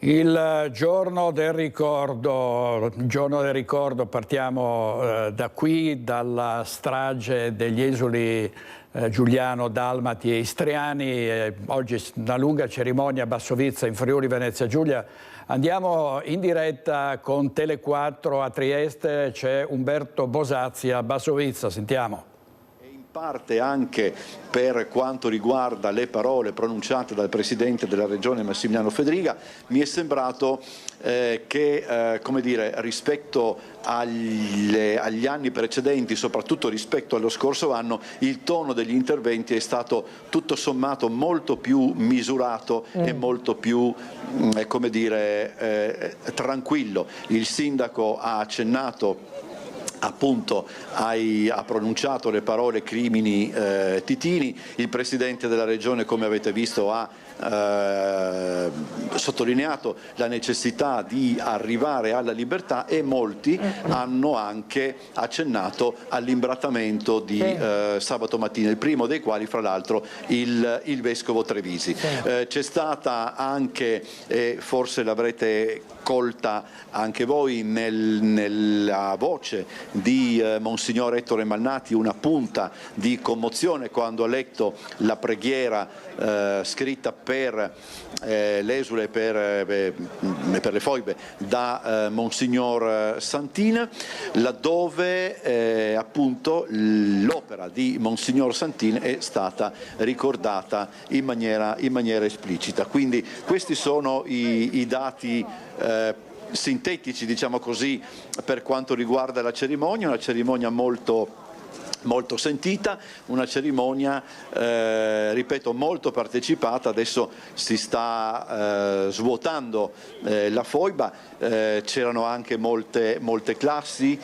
Il giorno del ricordo, partiamo da qui, dalla strage degli esuli Giuliano, Dalmati e Istriani. Oggi una lunga cerimonia a Bassovizza in Friuli Venezia Giulia. Andiamo in diretta con Tele4 a Trieste, c'è Umberto Bosazzi a Bassovizza, sentiamo. Parte anche per quanto riguarda le parole pronunciate dal Presidente della Regione Massimiliano Fedriga, mi è sembrato che come dire, rispetto agli anni precedenti, soprattutto rispetto allo scorso anno, il tono degli interventi è stato tutto sommato molto più misurato e molto più come dire, tranquillo. Il Sindaco ha accennato appunto ha pronunciato le parole crimini titini, il Presidente della Regione, come avete visto, ha sottolineato la necessità di arrivare alla libertà e molti hanno anche accennato all'imbrattamento di sabato mattina, il primo dei quali fra l'altro il Vescovo Trevisi. C'è stata anche, forse l'avrete colta anche voi nella voce di Monsignor Ettore Malnati, una punta di commozione quando ha letto la preghiera scritta per l'esule e per le foibe da Monsignor Santin, laddove appunto l'opera di Monsignor Santin è stata ricordata in maniera esplicita. Quindi questi sono i dati sintetici, diciamo così, per quanto riguarda la cerimonia, una cerimonia molto sentita, una cerimonia, ripeto, molto partecipata. Adesso si sta svuotando la foiba, c'erano anche molte classi,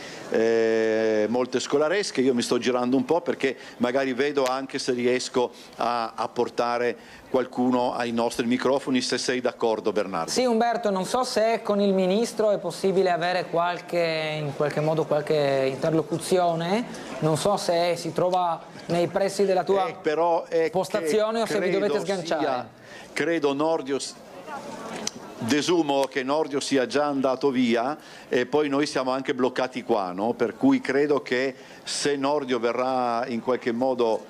molte scolaresche. Io mi sto girando un po' perché magari vedo anche se riesco a portare qualcuno ai nostri microfoni, se sei d'accordo, Bernardo. Sì, Umberto, non so se con il Ministro è possibile avere in qualche modo qualche interlocuzione, non so se si trova nei pressi della tua postazione o se vi dovete sganciare. Credo Nordio, desumo che Nordio sia già andato via e poi noi siamo anche bloccati qua, no? Per cui credo che se Nordio verrà in qualche modo,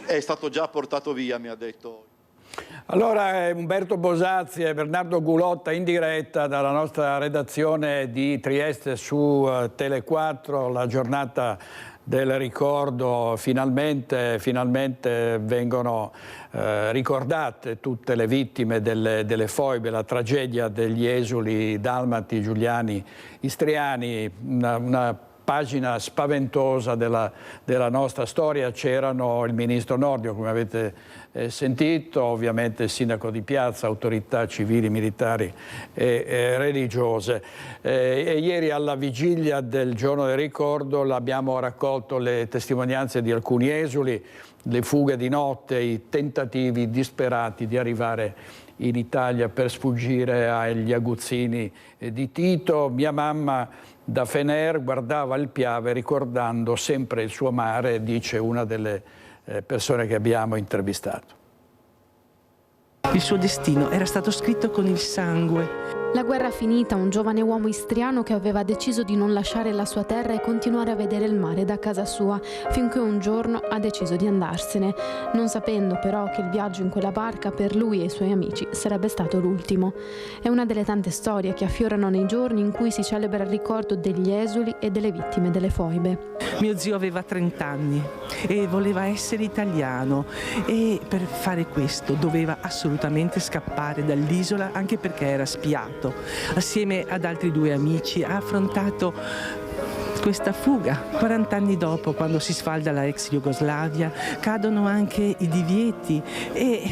è stato già portato via, mi ha detto. Allora Umberto Bosazzi e Bernardo Gulotta in diretta dalla nostra redazione di Trieste su Tele4, la giornata del ricordo, finalmente vengono ricordate tutte le vittime delle foibe, la tragedia degli esuli Dalmati, Giuliani, Istriani, una pagina spaventosa della nostra storia. C'erano il Ministro Nordio, come avete sentito, ovviamente il Sindaco di Piazza, autorità civili, militari e religiose. E ieri alla vigilia del giorno del ricordo abbiamo raccolto le testimonianze di alcuni esuli, le fughe di notte, i tentativi disperati di arrivare in Italia per sfuggire agli aguzzini di Tito. Mia mamma da Fener guardava il Piave ricordando sempre il suo mare, dice una delle persone che abbiamo intervistato. Il suo destino era stato scritto con il sangue. La guerra finita, un giovane uomo istriano che aveva deciso di non lasciare la sua terra e continuare a vedere il mare da casa sua, finché un giorno ha deciso di andarsene, non sapendo però che il viaggio in quella barca per lui e i suoi amici sarebbe stato l'ultimo. È una delle tante storie che affiorano nei giorni in cui si celebra il ricordo degli esuli e delle vittime delle foibe. Mio zio aveva 30 anni e voleva essere italiano e per fare questo doveva assolutamente scappare dall'isola, anche perché era spiato. Assieme ad altri due amici ha affrontato questa fuga. 40 anni dopo, quando si sfalda la ex Jugoslavia, cadono anche i divieti e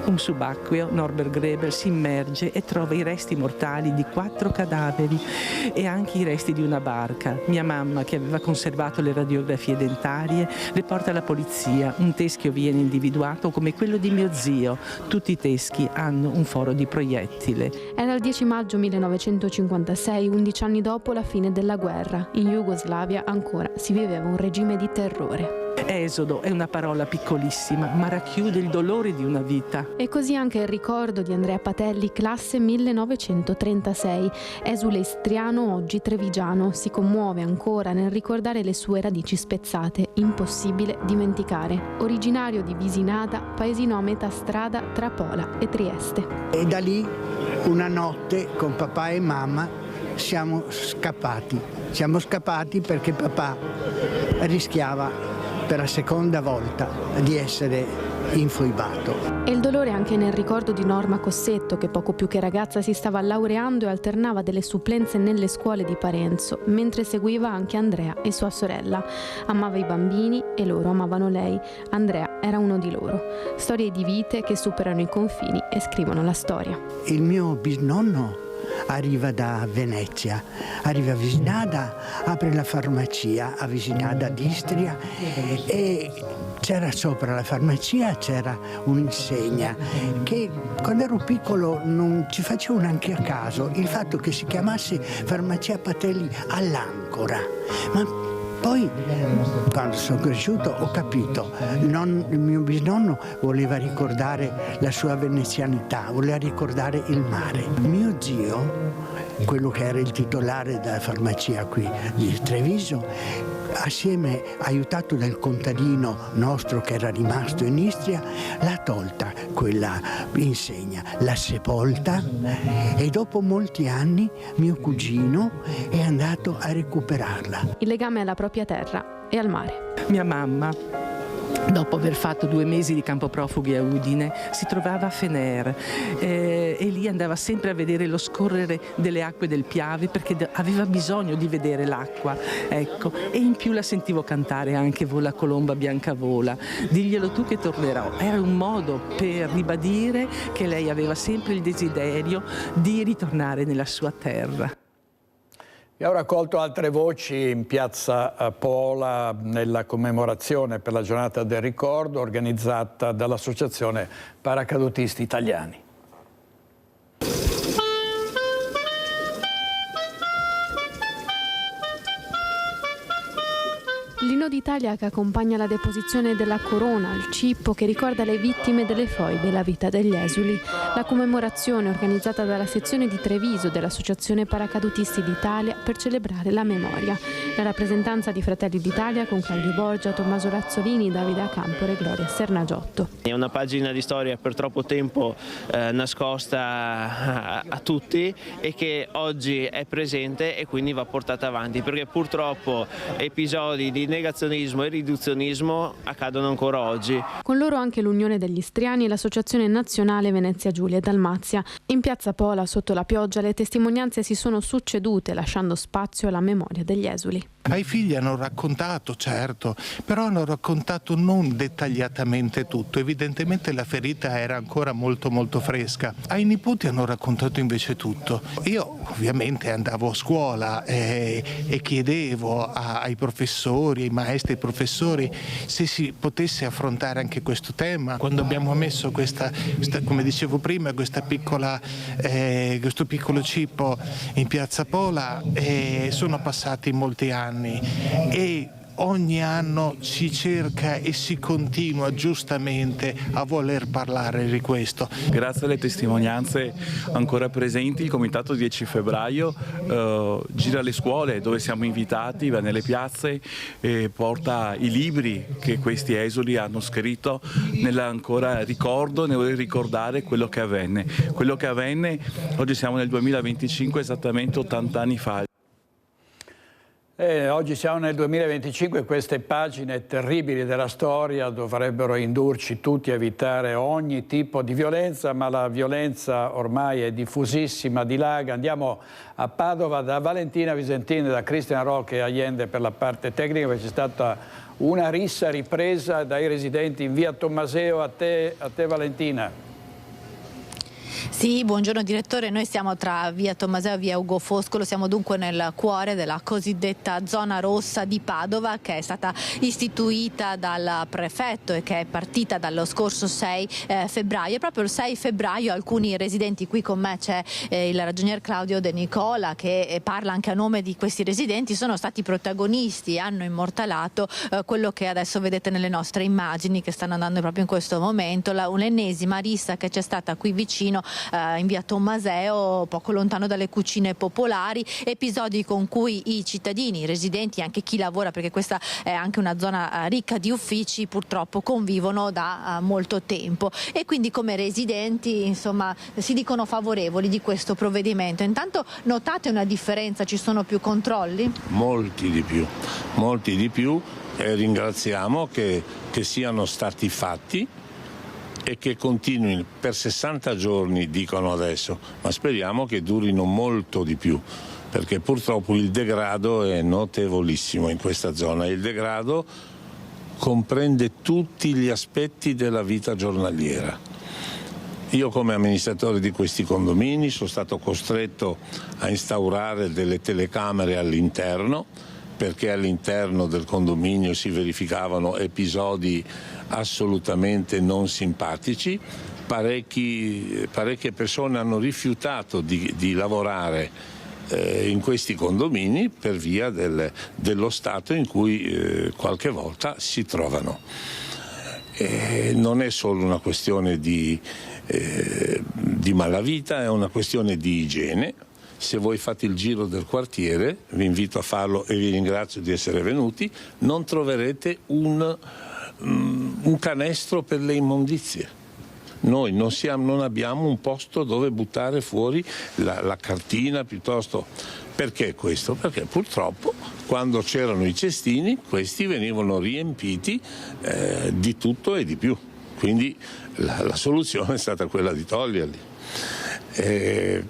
un subacqueo, Norbert Grebel, si immerge e trova i resti mortali di 4 cadaveri e anche i resti di una barca. Mia mamma, che aveva conservato le radiografie dentarie, le porta alla polizia. Un teschio viene individuato come quello di mio zio. Tutti i teschi hanno un foro di proiettile. Era il 10 maggio 1956, 11 anni dopo la fine della guerra. In Jugoslavia ancora si viveva un regime di terrore. Esodo è una parola piccolissima, ma racchiude il dolore di una vita. E così anche il ricordo di Andrea Patelli, classe 1936, esule istriano, oggi trevigiano, si commuove ancora nel ricordare le sue radici spezzate, impossibile dimenticare. Originario di Visinada, paesino a metà strada tra Pola e Trieste. E da lì una notte con papà e mamma siamo scappati. Siamo scappati perché papà rischiava per la seconda volta di essere infoibato. E il dolore anche nel ricordo di Norma Cossetto, che poco più che ragazza si stava laureando e alternava delle supplenze nelle scuole di Parenzo, mentre seguiva anche Andrea e sua sorella. Amava i bambini e loro amavano lei. Andrea era uno di loro. Storie di vite che superano i confini e scrivono la storia. Il mio bisnonno arriva da Venezia, arriva a Visinada, apre la farmacia a Visinada d'Istria e c'era sopra la farmacia, c'era un'insegna che quando ero piccolo non ci facevo neanche a caso, il fatto che si chiamasse Farmacia Patelli all'Ancora. Ma poi, quando sono cresciuto, ho capito, il mio bisnonno voleva ricordare la sua venezianità, voleva ricordare il mare. Mio zio, quello che era il titolare della farmacia qui di Treviso, assieme, aiutato dal contadino nostro che era rimasto in Istria, l'ha tolta quella insegna, l'ha sepolta e dopo molti anni mio cugino è andato a recuperarla. Il legame alla propria terra e al mare. Mia mamma, dopo aver fatto 2 mesi di campo profughi a Udine, si trovava a Fener e lì andava sempre a vedere lo scorrere delle acque del Piave perché aveva bisogno di vedere l'acqua, ecco. E in più la sentivo cantare anche Vola colomba bianca vola, diglielo tu che tornerò. Era un modo per ribadire che lei aveva sempre il desiderio di ritornare nella sua terra. E ho raccolto altre voci in piazza Pola nella commemorazione per la giornata del ricordo organizzata dall'Associazione Paracadutisti Italiani. L'inno d'Italia che accompagna la deposizione della corona, il cippo che ricorda le vittime delle foibe e la vita degli esuli. La commemorazione organizzata dalla sezione di Treviso dell'Associazione Paracadutisti d'Italia per celebrare la memoria. La rappresentanza di Fratelli d'Italia con Claudio Borgia, Tommaso Razzolini, Davide Acampore e Gloria Sernagiotto. È una pagina di storia per troppo tempo nascosta a tutti e che oggi è presente e quindi va portata avanti, perché purtroppo episodi di negazionismo e riduzionismo accadono ancora oggi. Con loro anche l'Unione degli Istriani e l'Associazione Nazionale Venezia Giulia e Dalmazia. In piazza Pola, sotto la pioggia, le testimonianze si sono succedute lasciando spazio alla memoria degli esuli. Ai figli hanno raccontato, certo, però hanno raccontato non dettagliatamente tutto, evidentemente la ferita era ancora molto fresca. Ai nipoti hanno raccontato invece tutto. Io ovviamente andavo a scuola e chiedevo ai professori, ai maestri e ai professori se si potesse affrontare anche questo tema. Quando abbiamo messo questa come dicevo prima, questo piccolo cippo in piazza Pola, sono passati molti anni e ogni anno si cerca e si continua giustamente a voler parlare di questo. Grazie alle testimonianze ancora presenti, il Comitato 10 febbraio gira le scuole dove siamo invitati, va nelle piazze e porta i libri che questi esuli hanno scritto nell'ancora ricordo, nel ricordare quello che avvenne. Quello che avvenne, oggi siamo nel 2025, esattamente 80 anni fa. Oggi siamo nel 2025 e queste pagine terribili della storia dovrebbero indurci tutti a evitare ogni tipo di violenza, ma la violenza ormai è diffusissima, dilaga. Andiamo a Padova da Valentina Visentini e da Cristian Roque Allende per la parte tecnica, perché c'è stata una rissa ripresa dai residenti in via Tommaseo. A te Valentina. Sì, buongiorno direttore, noi siamo tra via Tommaseo e via Ugo Foscolo, siamo dunque nel cuore della cosiddetta zona rossa di Padova, che è stata istituita dal prefetto e che è partita dallo scorso 6 febbraio. E proprio il 6 febbraio alcuni residenti, qui con me c'è il ragionier Claudio De Nicola che parla anche a nome di questi residenti, sono stati protagonisti, hanno immortalato quello che adesso vedete nelle nostre immagini che stanno andando proprio in questo momento, un'ennesima rissa che c'è stata qui vicino in via Tommaseo, poco lontano dalle cucine popolari, episodi con cui i cittadini, i residenti, anche chi lavora, perché questa è anche una zona ricca di uffici, purtroppo convivono da molto tempo, e quindi come residenti insomma si dicono favorevoli di questo provvedimento. Intanto notate una differenza, ci sono più controlli? Molti di più, e ringraziamo che siano stati fatti e che continuino per 60 giorni, dicono adesso, ma speriamo che durino molto di più, perché purtroppo il degrado è notevolissimo in questa zona. Il degrado comprende tutti gli aspetti della vita giornaliera. Io come amministratore di questi condomini sono stato costretto a instaurare delle telecamere all'interno, perché all'interno del condominio si verificavano episodi assolutamente non simpatici. Parecchie persone hanno rifiutato di lavorare in questi condomini per via dello stato in cui qualche volta si trovano. Non è solo una questione di malavita, è una questione di igiene. Se voi fate il giro del quartiere, vi invito a farlo e vi ringrazio di essere venuti, non troverete un canestro per le immondizie. Noi non abbiamo un posto dove buttare fuori la cartina piuttosto. Perché questo? Perché purtroppo quando c'erano i cestini questi venivano riempiti di tutto e di più. Quindi la soluzione è stata quella di toglierli.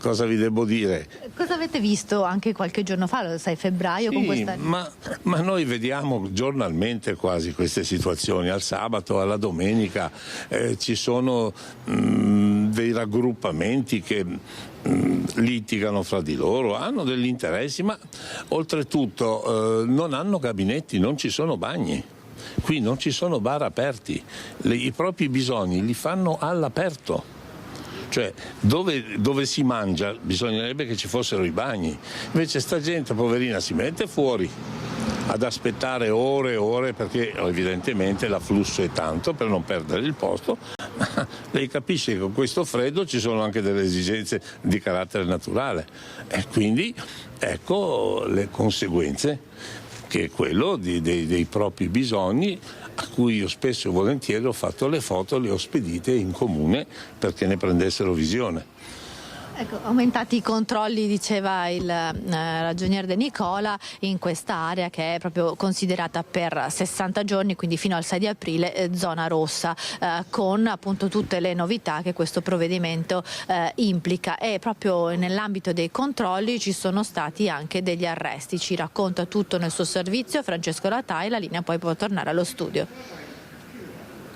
Cosa vi devo dire? Cosa avete visto anche qualche giorno fa, lo 6 febbraio? Sì, con questa... ma noi vediamo giornalmente quasi queste situazioni. Al sabato, alla domenica ci sono dei raggruppamenti che litigano fra di loro, hanno degli interessi, ma oltretutto non hanno gabinetti, non ci sono bagni. Qui non ci sono bar aperti, i propri bisogni li fanno all'aperto. Cioè dove si mangia bisognerebbe che ci fossero i bagni, invece sta gente poverina si mette fuori ad aspettare ore e ore perché evidentemente l'afflusso è tanto per non perdere il posto, ma lei capisce che con questo freddo ci sono anche delle esigenze di carattere naturale e quindi ecco le conseguenze, che è quello dei propri bisogni, a cui io spesso e volentieri ho fatto le foto, le ho spedite in comune perché ne prendessero visione. Ecco, aumentati i controlli, diceva il ragionier De Nicola, in questa area che è proprio considerata per 60 giorni, quindi fino al 6 di aprile, zona rossa, con appunto tutte le novità che questo provvedimento implica. E proprio nell'ambito dei controlli ci sono stati anche degli arresti. Ci racconta tutto nel suo servizio Francesco Ratai, la linea poi può tornare allo studio.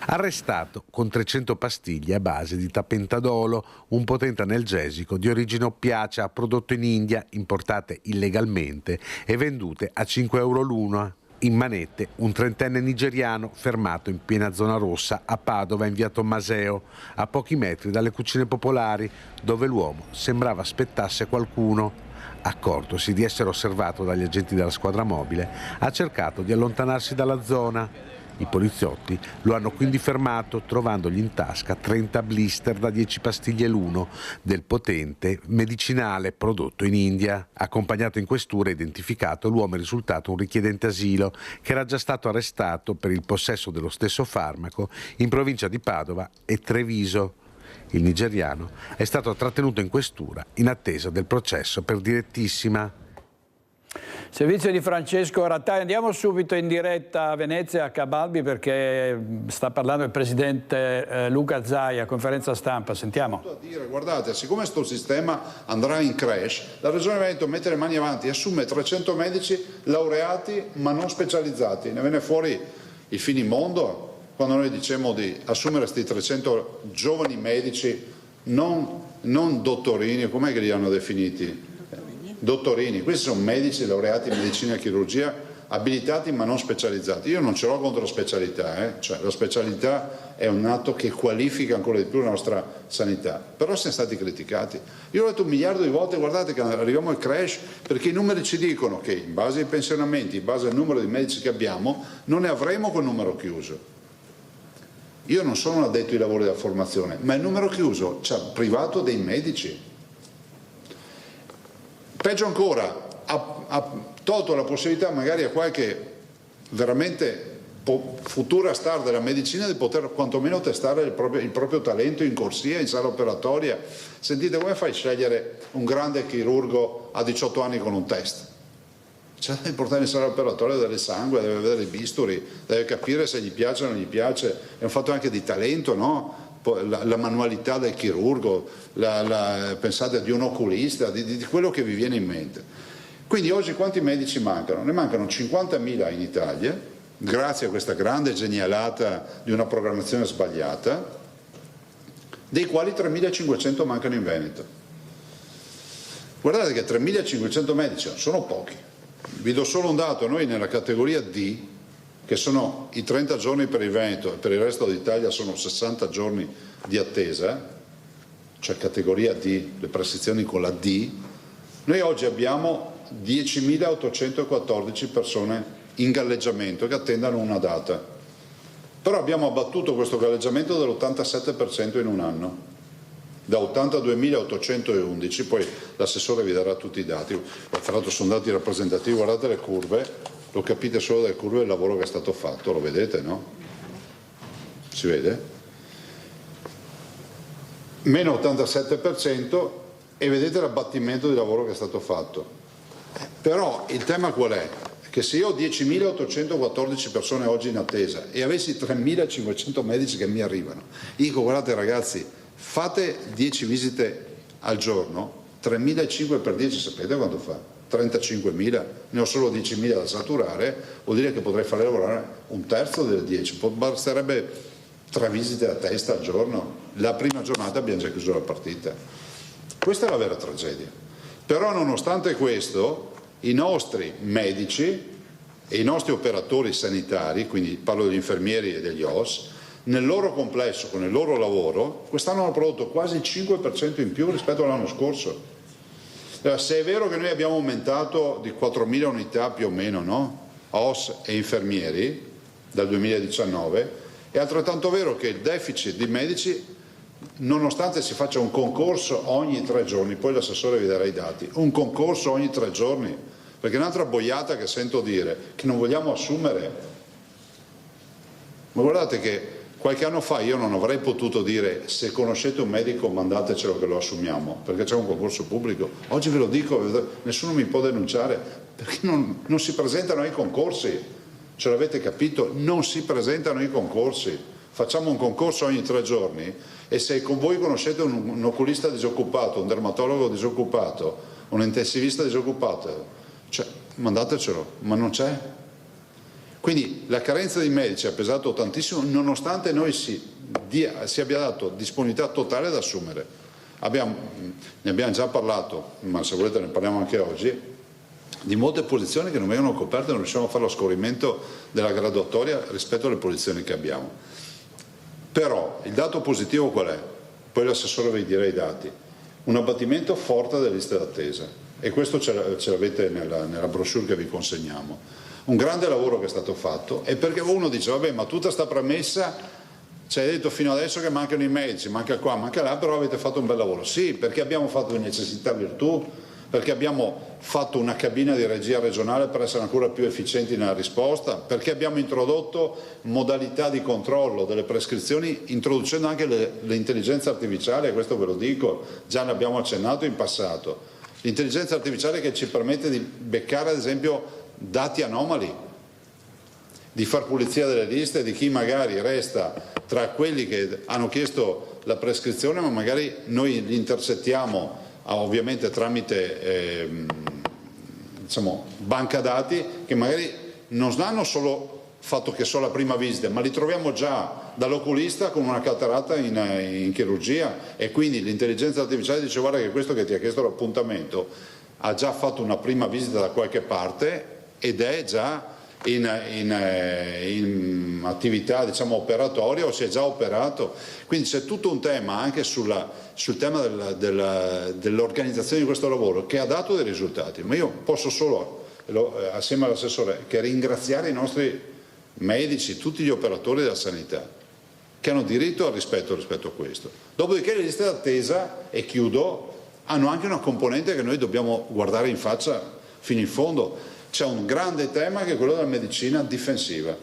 Arrestato con 300 pastiglie a base di tapentadolo, un potente analgesico di origine oppiacea prodotto in India, importate illegalmente e vendute a 5 euro l'una. In manette un 30enne nigeriano fermato in piena zona rossa a Padova in via Tommaseo, a pochi metri dalle cucine popolari, dove l'uomo sembrava aspettasse qualcuno. Accortosi di essere osservato dagli agenti della squadra mobile, ha cercato di allontanarsi dalla zona. I poliziotti lo hanno quindi fermato, trovandogli in tasca 30 blister da 10 pastiglie l'uno del potente medicinale prodotto in India. Accompagnato in questura e identificato, l'uomo è risultato un richiedente asilo che era già stato arrestato per il possesso dello stesso farmaco in provincia di Padova e Treviso. Il nigeriano è stato trattenuto in questura in attesa del processo per direttissima. Servizio di Francesco Ratai. Andiamo subito in diretta a Venezia, a Cabalbi, perché sta parlando il presidente Luca Zaia, conferenza stampa. Sentiamo. Guardate, siccome questo sistema andrà in crash, la Regione Veneto mette le mani avanti e assume 300 medici laureati ma non specializzati. Ne viene fuori il finimondo quando noi diciamo di assumere questi 300 giovani medici non non dottorini, com'è che li hanno definiti? Dottorini, questi sono medici laureati in medicina e chirurgia, abilitati ma non specializzati. Io non ce l'ho contro la specialità, cioè la specialità è un atto che qualifica ancora di più la nostra sanità, però siamo stati criticati. Io ho detto 1 miliardo di volte, guardate che arriviamo al crash, perché i numeri ci dicono che in base ai pensionamenti, in base al numero di medici che abbiamo, non ne avremo quel numero chiuso. Io non sono un addetto ai lavori della formazione, ma il numero chiuso ci ha privato dei medici. Peggio ancora, ha tolto la possibilità magari a qualche veramente futura star della medicina di poter quantomeno testare il proprio talento in corsia, in sala operatoria. Sentite, come fai a scegliere un grande chirurgo a 18 anni con un test? Cioè, deve portare in sala operatoria del sangue, deve vedere i bisturi, deve capire se gli piace o non gli piace. È un fatto anche di talento, no? La manualità del chirurgo, pensate di un oculista, di quello che vi viene in mente. Quindi oggi quanti medici mancano? Ne mancano 50.000 in Italia, grazie a questa grande genialata di una programmazione sbagliata, dei quali 3.500 mancano in Veneto. Guardate che 3.500 medici non sono pochi. Vi do solo un dato: noi nella categoria D, che sono i 30 giorni per il Veneto e per il resto d'Italia sono 60 giorni di attesa, cioè categoria D, le prescrizioni con la D, noi oggi abbiamo 10.814 persone in galleggiamento che attendono una data. Però abbiamo abbattuto questo galleggiamento dell'87% in un anno, da 82.811, poi l'assessore vi darà tutti i dati, tra l'altro sono dati rappresentativi, guardate le curve, lo capite solo dalle curve del lavoro che è stato fatto, lo vedete, no? Si vede? Meno 87% e vedete l'abbattimento di lavoro che è stato fatto. Però il tema qual è? Che se io ho 10.814 persone oggi in attesa e avessi 3.500 medici che mi arrivano, dico guardate ragazzi, fate 10 visite al giorno, 3.500 per 10, sapete quanto fa? 35.000, ne ho solo 10.000 da saturare, vuol dire che potrei fare lavorare un terzo delle 10, basterebbe 3 visite a testa al giorno, la prima giornata abbiamo già chiuso la partita. Questa è la vera tragedia. Però nonostante questo i nostri medici e i nostri operatori sanitari, quindi parlo degli infermieri e degli OS, nel loro complesso, con il loro lavoro, quest'anno hanno prodotto quasi il 5% in più rispetto all'anno scorso. Se è vero che noi abbiamo aumentato di 4.000 unità più o meno, no? OS e infermieri dal 2019, è altrettanto vero che il deficit di medici, nonostante si faccia un concorso ogni 3 giorni, poi l'assessore vi darà i dati, un concorso ogni 3 giorni, perché un'altra boiata che sento dire che non vogliamo assumere, ma guardate che qualche anno fa io non avrei potuto dire se conoscete un medico mandatecelo che lo assumiamo, perché c'è un concorso pubblico. Oggi ve lo dico, nessuno mi può denunciare, perché non si presentano ai concorsi, ce l'avete capito? Non si presentano ai concorsi. Facciamo un concorso ogni 3 giorni e se con voi conoscete un oculista disoccupato, un dermatologo disoccupato, un intensivista disoccupato, cioè, mandatecelo, ma non c'è. Quindi la carenza di medici ha pesato tantissimo, nonostante noi si abbia dato disponibilità totale ad assumere. Ne abbiamo già parlato, ma se volete ne parliamo anche oggi, di molte posizioni che non vengono coperte, non riusciamo a fare lo scorrimento della graduatoria rispetto alle posizioni che abbiamo. Però il dato positivo qual è? Poi l'assessore vi dirà i dati. Un abbattimento forte delle liste d'attesa, e questo ce l'avete nella brochure che vi consegniamo. Un grande lavoro che è stato fatto, e perché uno dice vabbè, ma tutta sta premessa ci hai detto fino adesso che mancano i medici, manca qua, manca là, però avete fatto un bel lavoro. Sì, perché abbiamo fatto di necessità virtù, perché abbiamo fatto una cabina di regia regionale per essere ancora più efficienti nella risposta, perché abbiamo introdotto modalità di controllo delle prescrizioni, introducendo anche l'intelligenza artificiale, questo ve lo dico, già ne abbiamo accennato in passato. L'intelligenza artificiale che ci permette di beccare ad esempio dati anomali, di far pulizia delle liste di chi magari resta tra quelli che hanno chiesto la prescrizione, ma magari noi li intercettiamo ovviamente tramite diciamo, banca dati che magari non hanno solo fatto che so la prima visita, ma li troviamo già dall'oculista con una catarata in chirurgia, e quindi l'intelligenza artificiale dice: guarda che questo che ti ha chiesto l'appuntamento ha già fatto una prima visita da qualche parte ed è già in attività, diciamo, operatoria, o si è già operato. Quindi c'è tutto un tema anche sul tema dell'organizzazione di questo lavoro, che ha dato dei risultati. Ma io posso solo, assieme all'assessore, che ringraziare i nostri medici, tutti gli operatori della sanità, che hanno diritto al rispetto a questo. Dopodiché le liste d'attesa, e chiudo, hanno anche una componente che noi dobbiamo guardare in faccia fino in fondo. C'è un grande tema che è quello della medicina difensiva.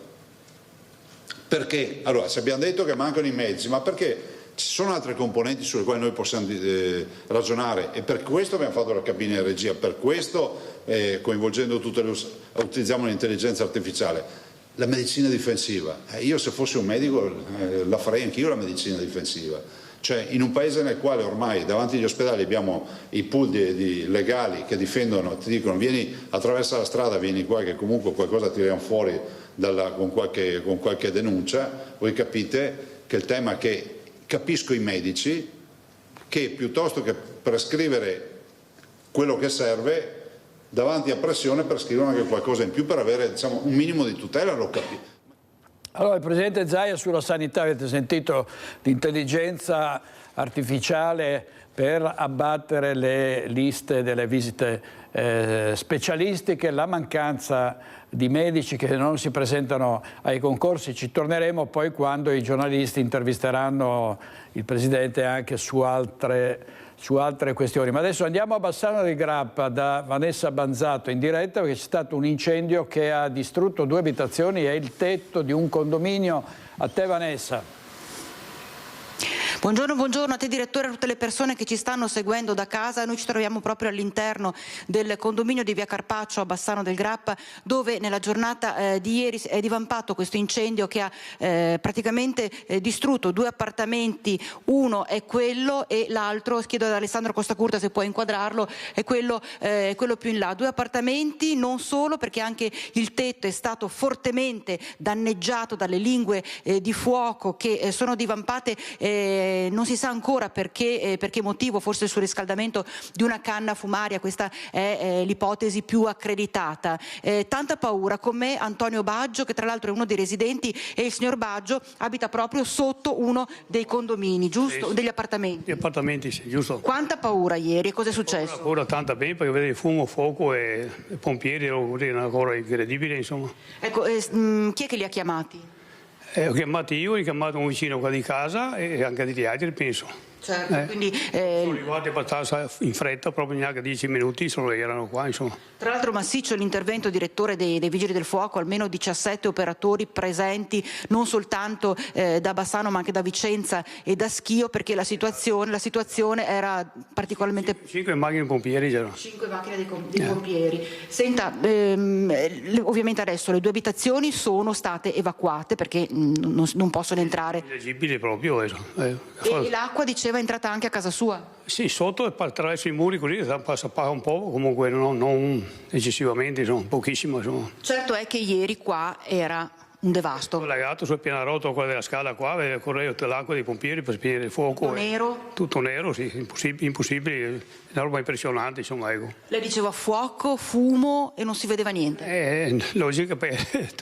Perché? Allora, se abbiamo detto che mancano i medici, ma perché ci sono altre componenti sulle quali noi possiamo ragionare, e per questo abbiamo fatto la cabina di regia, per questo coinvolgendo utilizziamo l'intelligenza artificiale. La medicina difensiva. Io se fossi un medico la farei anch'io la medicina difensiva. Cioè, in un paese nel quale ormai davanti agli ospedali abbiamo i pool legali che difendono, ti dicono vieni, attraversa la strada, vieni qua che comunque qualcosa tiriamo fuori con qualche denuncia, voi capite che il tema è che capisco i medici che piuttosto che prescrivere quello che serve, davanti a pressione prescrivono anche qualcosa in più per avere, diciamo, un minimo di tutela, lo capisco. Allora, il Presidente Zaia sulla sanità, avete sentito l'intelligenza artificiale per abbattere le liste delle visite specialistiche, la mancanza di medici che non si presentano ai concorsi. Ci torneremo poi quando i giornalisti intervisteranno il Presidente anche su altre questioni. Ma adesso andiamo a Bassano del Grappa da Vanessa Banzato in diretta, perché c'è stato un incendio che ha distrutto 2 abitazioni e il tetto di un condominio. A te, Vanessa. Buongiorno a te direttore, a tutte le persone che ci stanno seguendo da casa. Noi ci troviamo proprio all'interno del condominio di via Carpaccio a Bassano del Grappa, dove nella giornata di ieri è divampato questo incendio che ha praticamente distrutto 2 appartamenti. Uno è quello e l'altro, chiedo ad Alessandro Costacurta se può inquadrarlo, è quello più in là. 2 appartamenti, non solo, perché anche il tetto è stato fortemente danneggiato dalle lingue di fuoco che sono divampate. Non si sa ancora perché motivo, forse il surriscaldamento di una canna fumaria, questa è l'ipotesi più accreditata. Tanta paura. Con me Antonio Baggio, che tra l'altro è uno dei residenti, e il signor Baggio abita proprio sotto uno dei condomini, giusto? Sì. Degli appartamenti. Gli appartamenti, sì, giusto. Quanta paura ieri e cosa è successo? Paura tanta bene, perché vedi fumo, fuoco e pompieri, è una cosa incredibile, insomma. Ecco, chi è che li ha chiamati? Ho chiamato io, ho chiamato un vicino qua di casa e anche degli altri, penso. Certo, quindi sono arrivati abbastanza in fretta, proprio neanche 10 minuti solo erano qua, insomma. Tra l'altro massiccio l'intervento, direttore, dei Vigili del Fuoco, almeno 17 operatori presenti, non soltanto da Bassano ma anche da Vicenza e da Schio, perché la situazione era particolarmente... 5 macchine di pompieri c'erano. 5 macchine di pompieri. Senta, ovviamente adesso le 2 abitazioni sono state evacuate perché non possono entrare. Illegibile proprio. E l'acqua, diceva, è entrata anche a casa sua? Sì, sotto e attraverso i muri, così passa un po', comunque non eccessivamente, insomma, pochissimo. Insomma. Certo è che ieri qua era un devasto. Ho legato sul pianerottolo, quella della scala qua, correva tutta l'acqua dei pompieri per spegnere il fuoco. Tutto nero? Tutto nero, sì, impossibile, una roba impressionante, insomma. Ecco. Lei diceva fuoco, fumo e non si vedeva niente? Logica,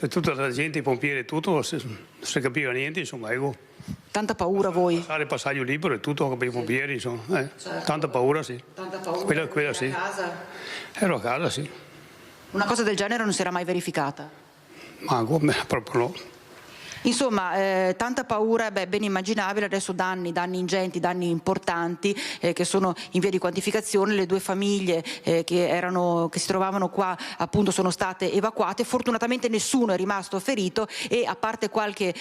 tutta la gente, i pompieri, tutto, non si capiva niente, insomma, ecco. Tanta paura voi? Passare passaggio libero e tutto per i pompieri, insomma. Certo. Tanta paura, sì. Tanta paura? Quella sì. A casa? Ero a casa, sì. Una cosa del genere non si era mai verificata? Ma proprio no. Insomma, tanta paura, ben immaginabile. Adesso danni ingenti, danni importanti che sono in via di quantificazione. Le 2 famiglie che si trovavano qua appunto sono state evacuate. Fortunatamente nessuno è rimasto ferito e, a parte qualche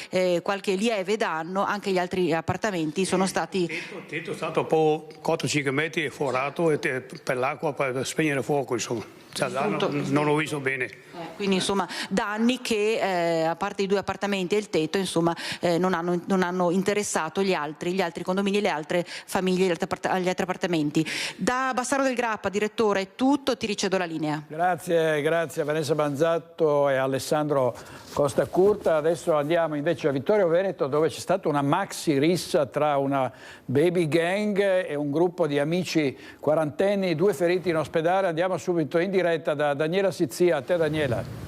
lieve danno, anche gli altri appartamenti sono stati... Il tetto è stato un po' 4-5 metri forato per l'acqua, per spegnere fuoco, insomma. Non l'ho visto bene. Quindi insomma danni che, a parte i 2 appartamenti e il del tetto, insomma non hanno interessato gli altri condomini, le altre famiglie, gli altri appartamenti. Da Bassano del Grappa, direttore, è tutto, ti ricedo la linea. Grazie a Vanessa Banzatto e Alessandro Costacurta. Adesso andiamo invece a Vittorio Veneto, dove c'è stata una maxi rissa tra una baby gang e un gruppo di amici quarantenni, 2 feriti in ospedale. Andiamo subito in diretta da Daniela Sizzia. A te, Daniela.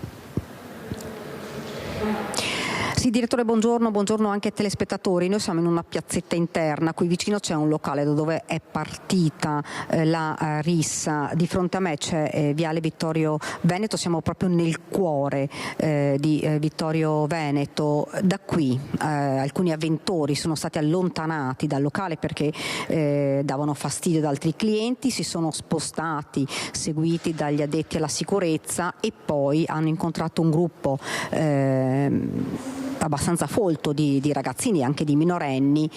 Sì, direttore, buongiorno anche ai telespettatori. Noi siamo in una piazzetta interna, qui vicino c'è un locale da dove è partita la rissa. Di fronte a me c'è Viale Vittorio Veneto, siamo proprio nel cuore di Vittorio Veneto. Da qui alcuni avventori sono stati allontanati dal locale perché davano fastidio ad altri clienti, si sono spostati seguiti dagli addetti alla sicurezza e poi hanno incontrato un gruppo abbastanza folto di ragazzini, anche di minorenni,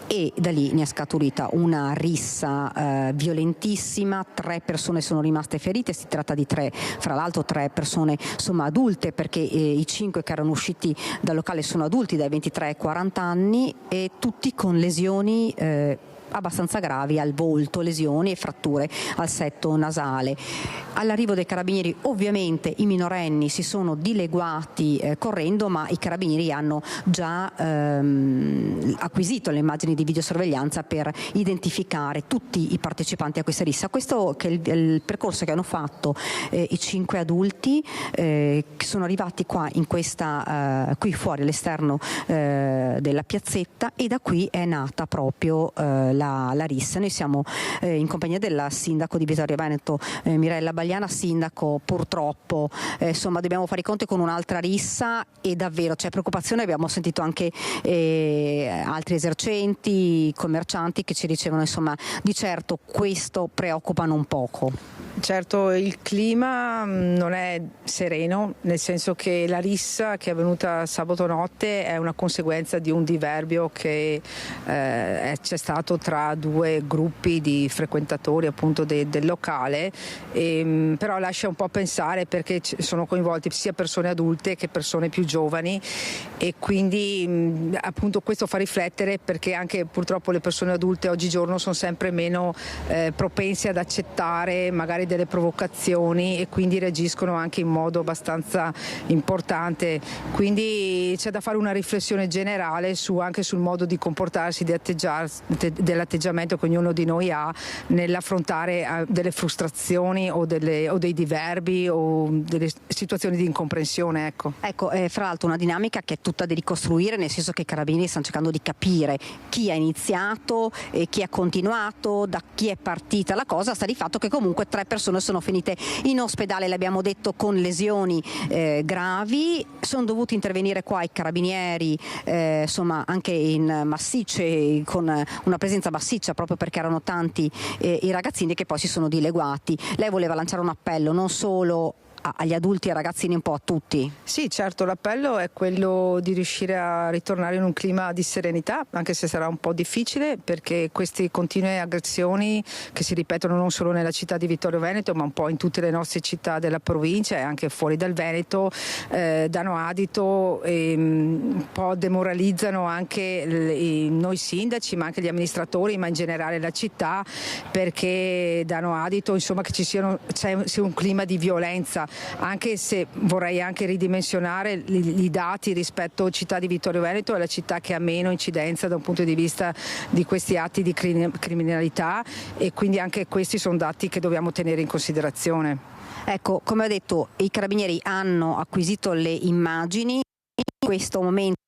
e da lì ne è scaturita una rissa violentissima. 3 persone sono rimaste ferite, si tratta di 3 persone insomma adulte, perché i 5 che erano usciti dal locale sono adulti dai 23 ai 40 anni e tutti con lesioni abbastanza gravi al volto, lesioni e fratture al setto nasale. All'arrivo dei carabinieri ovviamente i minorenni si sono dileguati correndo, ma i carabinieri hanno già acquisito le immagini di videosorveglianza per identificare tutti i partecipanti a questa rissa. Questo che è il percorso che hanno fatto i 5 adulti che sono arrivati qua in questa qui fuori all'esterno della piazzetta, e da qui è nata proprio la rissa. Noi siamo in compagnia della sindaco di Vittorio Veneto, Mirella Bagliana. Sindaco, purtroppo insomma dobbiamo fare i conti con un'altra rissa e davvero c'è preoccupazione. Abbiamo sentito anche altri esercenti, commercianti che ci dicevano insomma di certo questo preoccupa non poco. Certo, il clima non è sereno, nel senso che la rissa che è avvenuta sabato notte è una conseguenza di un diverbio che c'è stato tra 2 gruppi di frequentatori appunto del locale, però lascia un po' pensare, perché sono coinvolti sia persone adulte che persone più giovani, e quindi appunto questo fa riflettere, perché anche purtroppo le persone adulte oggigiorno sono sempre meno propense ad accettare magari delle provocazioni e quindi reagiscono anche in modo abbastanza importante. Quindi c'è da fare una riflessione generale anche sul modo di comportarsi, dell'atteggiamento che ognuno di noi ha nell'affrontare delle frustrazioni o dei diverbi o delle situazioni di incomprensione. Ecco, fra l'altro una dinamica che è tutta da ricostruire, nel senso che i carabinieri stanno cercando di capire chi ha iniziato e chi ha continuato, da chi è partita la cosa. Sta di fatto che comunque 3 persone sono finite in ospedale, l'abbiamo detto, con lesioni gravi. Sono dovuti intervenire qua i carabinieri insomma anche in massicce, con una presenza massiccia, proprio perché erano tanti i ragazzini che poi si sono dileguati. Lei voleva lanciare un appello non solo agli adulti e ai ragazzini, un po' a tutti? Sì, certo, l'appello è quello di riuscire a ritornare in un clima di serenità, anche se sarà un po' difficile, perché queste continue aggressioni che si ripetono non solo nella città di Vittorio Veneto ma un po' in tutte le nostre città della provincia e anche fuori dal Veneto danno adito e un po' demoralizzano anche noi sindaci, ma anche gli amministratori, ma in generale la città, perché danno adito insomma che c'è un clima di violenza. Anche se vorrei anche ridimensionare i dati rispetto a città di Vittorio Veneto, è la città che ha meno incidenza da un punto di vista di questi atti di criminalità, e quindi anche questi sono dati che dobbiamo tenere in considerazione. Ecco, come ho detto, i carabinieri hanno acquisito le immagini in questo momento.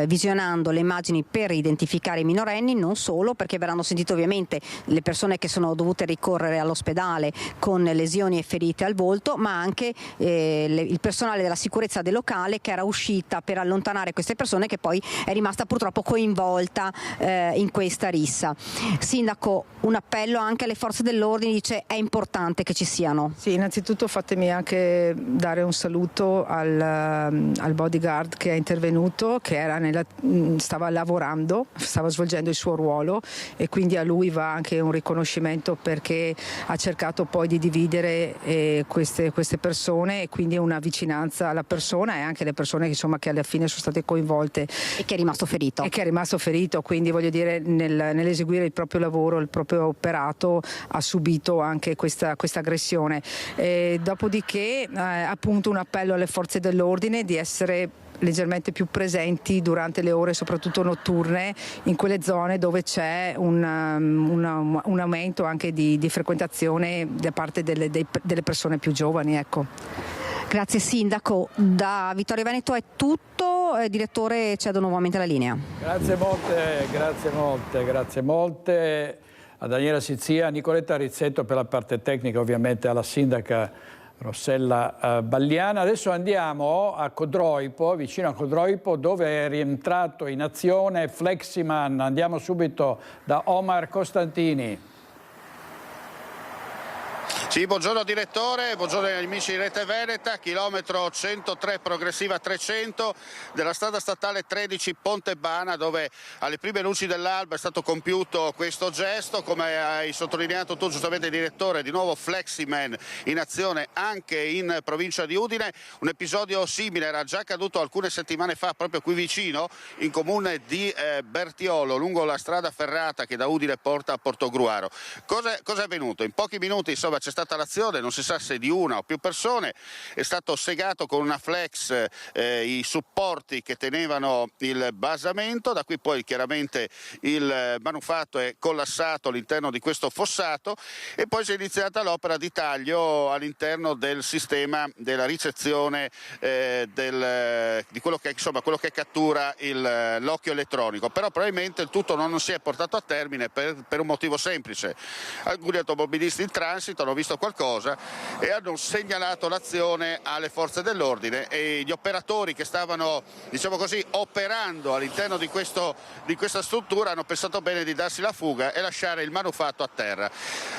Visionando le immagini per identificare i minorenni, non solo, perché verranno sentite ovviamente le persone che sono dovute ricorrere all'ospedale con lesioni e ferite al volto, ma anche il personale della sicurezza del locale che era uscita per allontanare queste persone, che poi è rimasta purtroppo coinvolta in questa rissa. Sindaco, un appello anche alle forze dell'ordine, dice è importante che ci siano. Sì, innanzitutto fatemi anche dare un saluto al bodyguard che è intervenuto avvenuto, che era stava lavorando, stava svolgendo il suo ruolo, e quindi a lui va anche un riconoscimento perché ha cercato poi di dividere queste persone, e quindi una vicinanza alla persona e anche alle persone che alla fine sono state coinvolte. E che è rimasto ferito. E che è rimasto ferito, quindi voglio dire nell'eseguire il proprio lavoro, il proprio operato, ha subito anche questa aggressione. Dopodiché appunto un appello alle forze dell'ordine di essere leggermente più presenti durante le ore soprattutto notturne in quelle zone dove c'è un aumento anche di frequentazione da parte delle persone più giovani, ecco. Grazie Sindaco, da Vittorio Veneto è tutto, direttore cedo nuovamente la linea. Grazie molte a Daniela Sizia, a Nicoletta Rizzetto per la parte tecnica, ovviamente alla sindaca Rossella Balliana. Adesso andiamo a Codroipo, vicino a Codroipo, dove è rientrato in azione Fleximan. Andiamo subito da Omar Costantini. Sì, buongiorno direttore, buongiorno agli amici di Rete Veneta, chilometro 103 progressiva 300 della strada statale 13 Pontebana, dove alle prime luci dell'alba è stato compiuto questo gesto. Come hai sottolineato tu giustamente direttore, di nuovo Fleximan in azione anche in provincia di Udine. Un episodio simile era già accaduto alcune settimane fa proprio qui vicino, in comune di Bertiolo, lungo la strada ferrata che da Udine porta a Portogruaro. Cosa è avvenuto? In pochi minuti insomma c'è stata l'azione, non si sa se di una o più persone, è stato segato con una flex i supporti che tenevano il basamento, da qui poi chiaramente il manufatto è collassato all'interno di questo fossato, e poi si è iniziata l'opera di taglio all'interno del sistema della ricezione di quello che cattura l'occhio elettronico. Però probabilmente il tutto non si è portato a termine per un motivo semplice: alcuni automobilisti in transito hanno visto qualcosa e hanno segnalato l'azione alle forze dell'ordine, e gli operatori che stavano, diciamo così, operando all'interno di questa struttura hanno pensato bene di darsi la fuga e lasciare il manufatto a terra.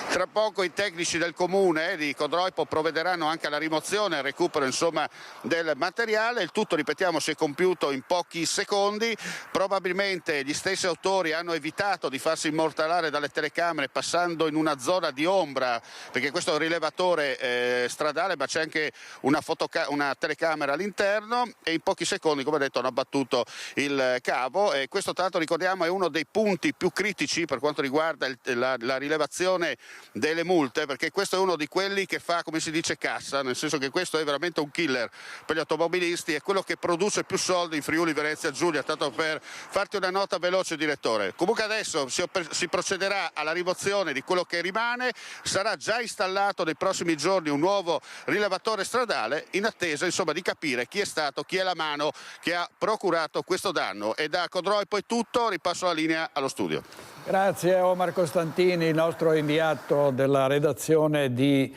Tra poco i tecnici del comune di Codroipo provvederanno anche alla rimozione e al recupero insomma del materiale. Il tutto, ripetiamo, si è compiuto in pochi secondi. Probabilmente gli stessi autori hanno evitato di farsi immortalare dalle telecamere passando in una zona di ombra, perché questo è un rilevatore stradale, ma c'è anche una telecamera all'interno, e in pochi secondi, come detto, hanno abbattuto il cavo. E questo, tra l'altro, ricordiamo, è uno dei punti più critici per quanto riguarda la rilevazione delle multe, perché questo è uno di quelli che fa, come si dice, cassa, nel senso che questo è veramente un killer per gli automobilisti, è quello che produce più soldi in Friuli Venezia Giulia, tanto per farti una nota veloce direttore. Comunque adesso si procederà alla rimozione di quello che rimane, sarà già installato nei prossimi giorni un nuovo rilevatore stradale, in attesa insomma di capire chi è stato, chi è la mano che ha procurato questo danno. E da Codroipo è tutto, ripasso la linea allo studio. Grazie Omar Costantini, il nostro inviato della redazione di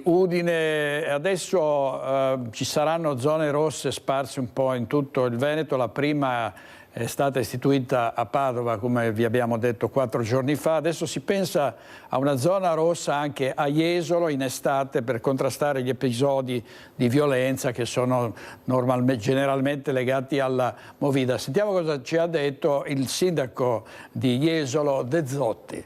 Udine. Adesso ci saranno zone rosse sparse un po' in tutto il Veneto. La prima è stata istituita a Padova, come vi abbiamo detto 4 giorni fa. Adesso si pensa a una zona rossa anche a Jesolo in estate, per contrastare gli episodi di violenza che sono generalmente legati alla movida. Sentiamo cosa ci ha detto il sindaco di Jesolo, De Zotti.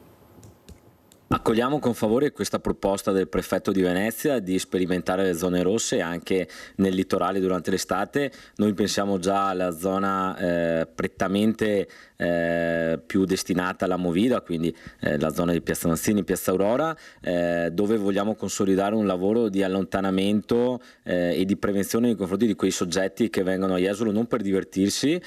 Accogliamo con favore questa proposta del prefetto di Venezia di sperimentare le zone rosse anche nel litorale durante l'estate. Noi pensiamo già alla zona prettamente più destinata alla movida, quindi la zona di Piazza Mazzini, Piazza Aurora, dove vogliamo consolidare un lavoro di allontanamento e di prevenzione nei confronti di quei soggetti che vengono a Jesolo non per divertirsi,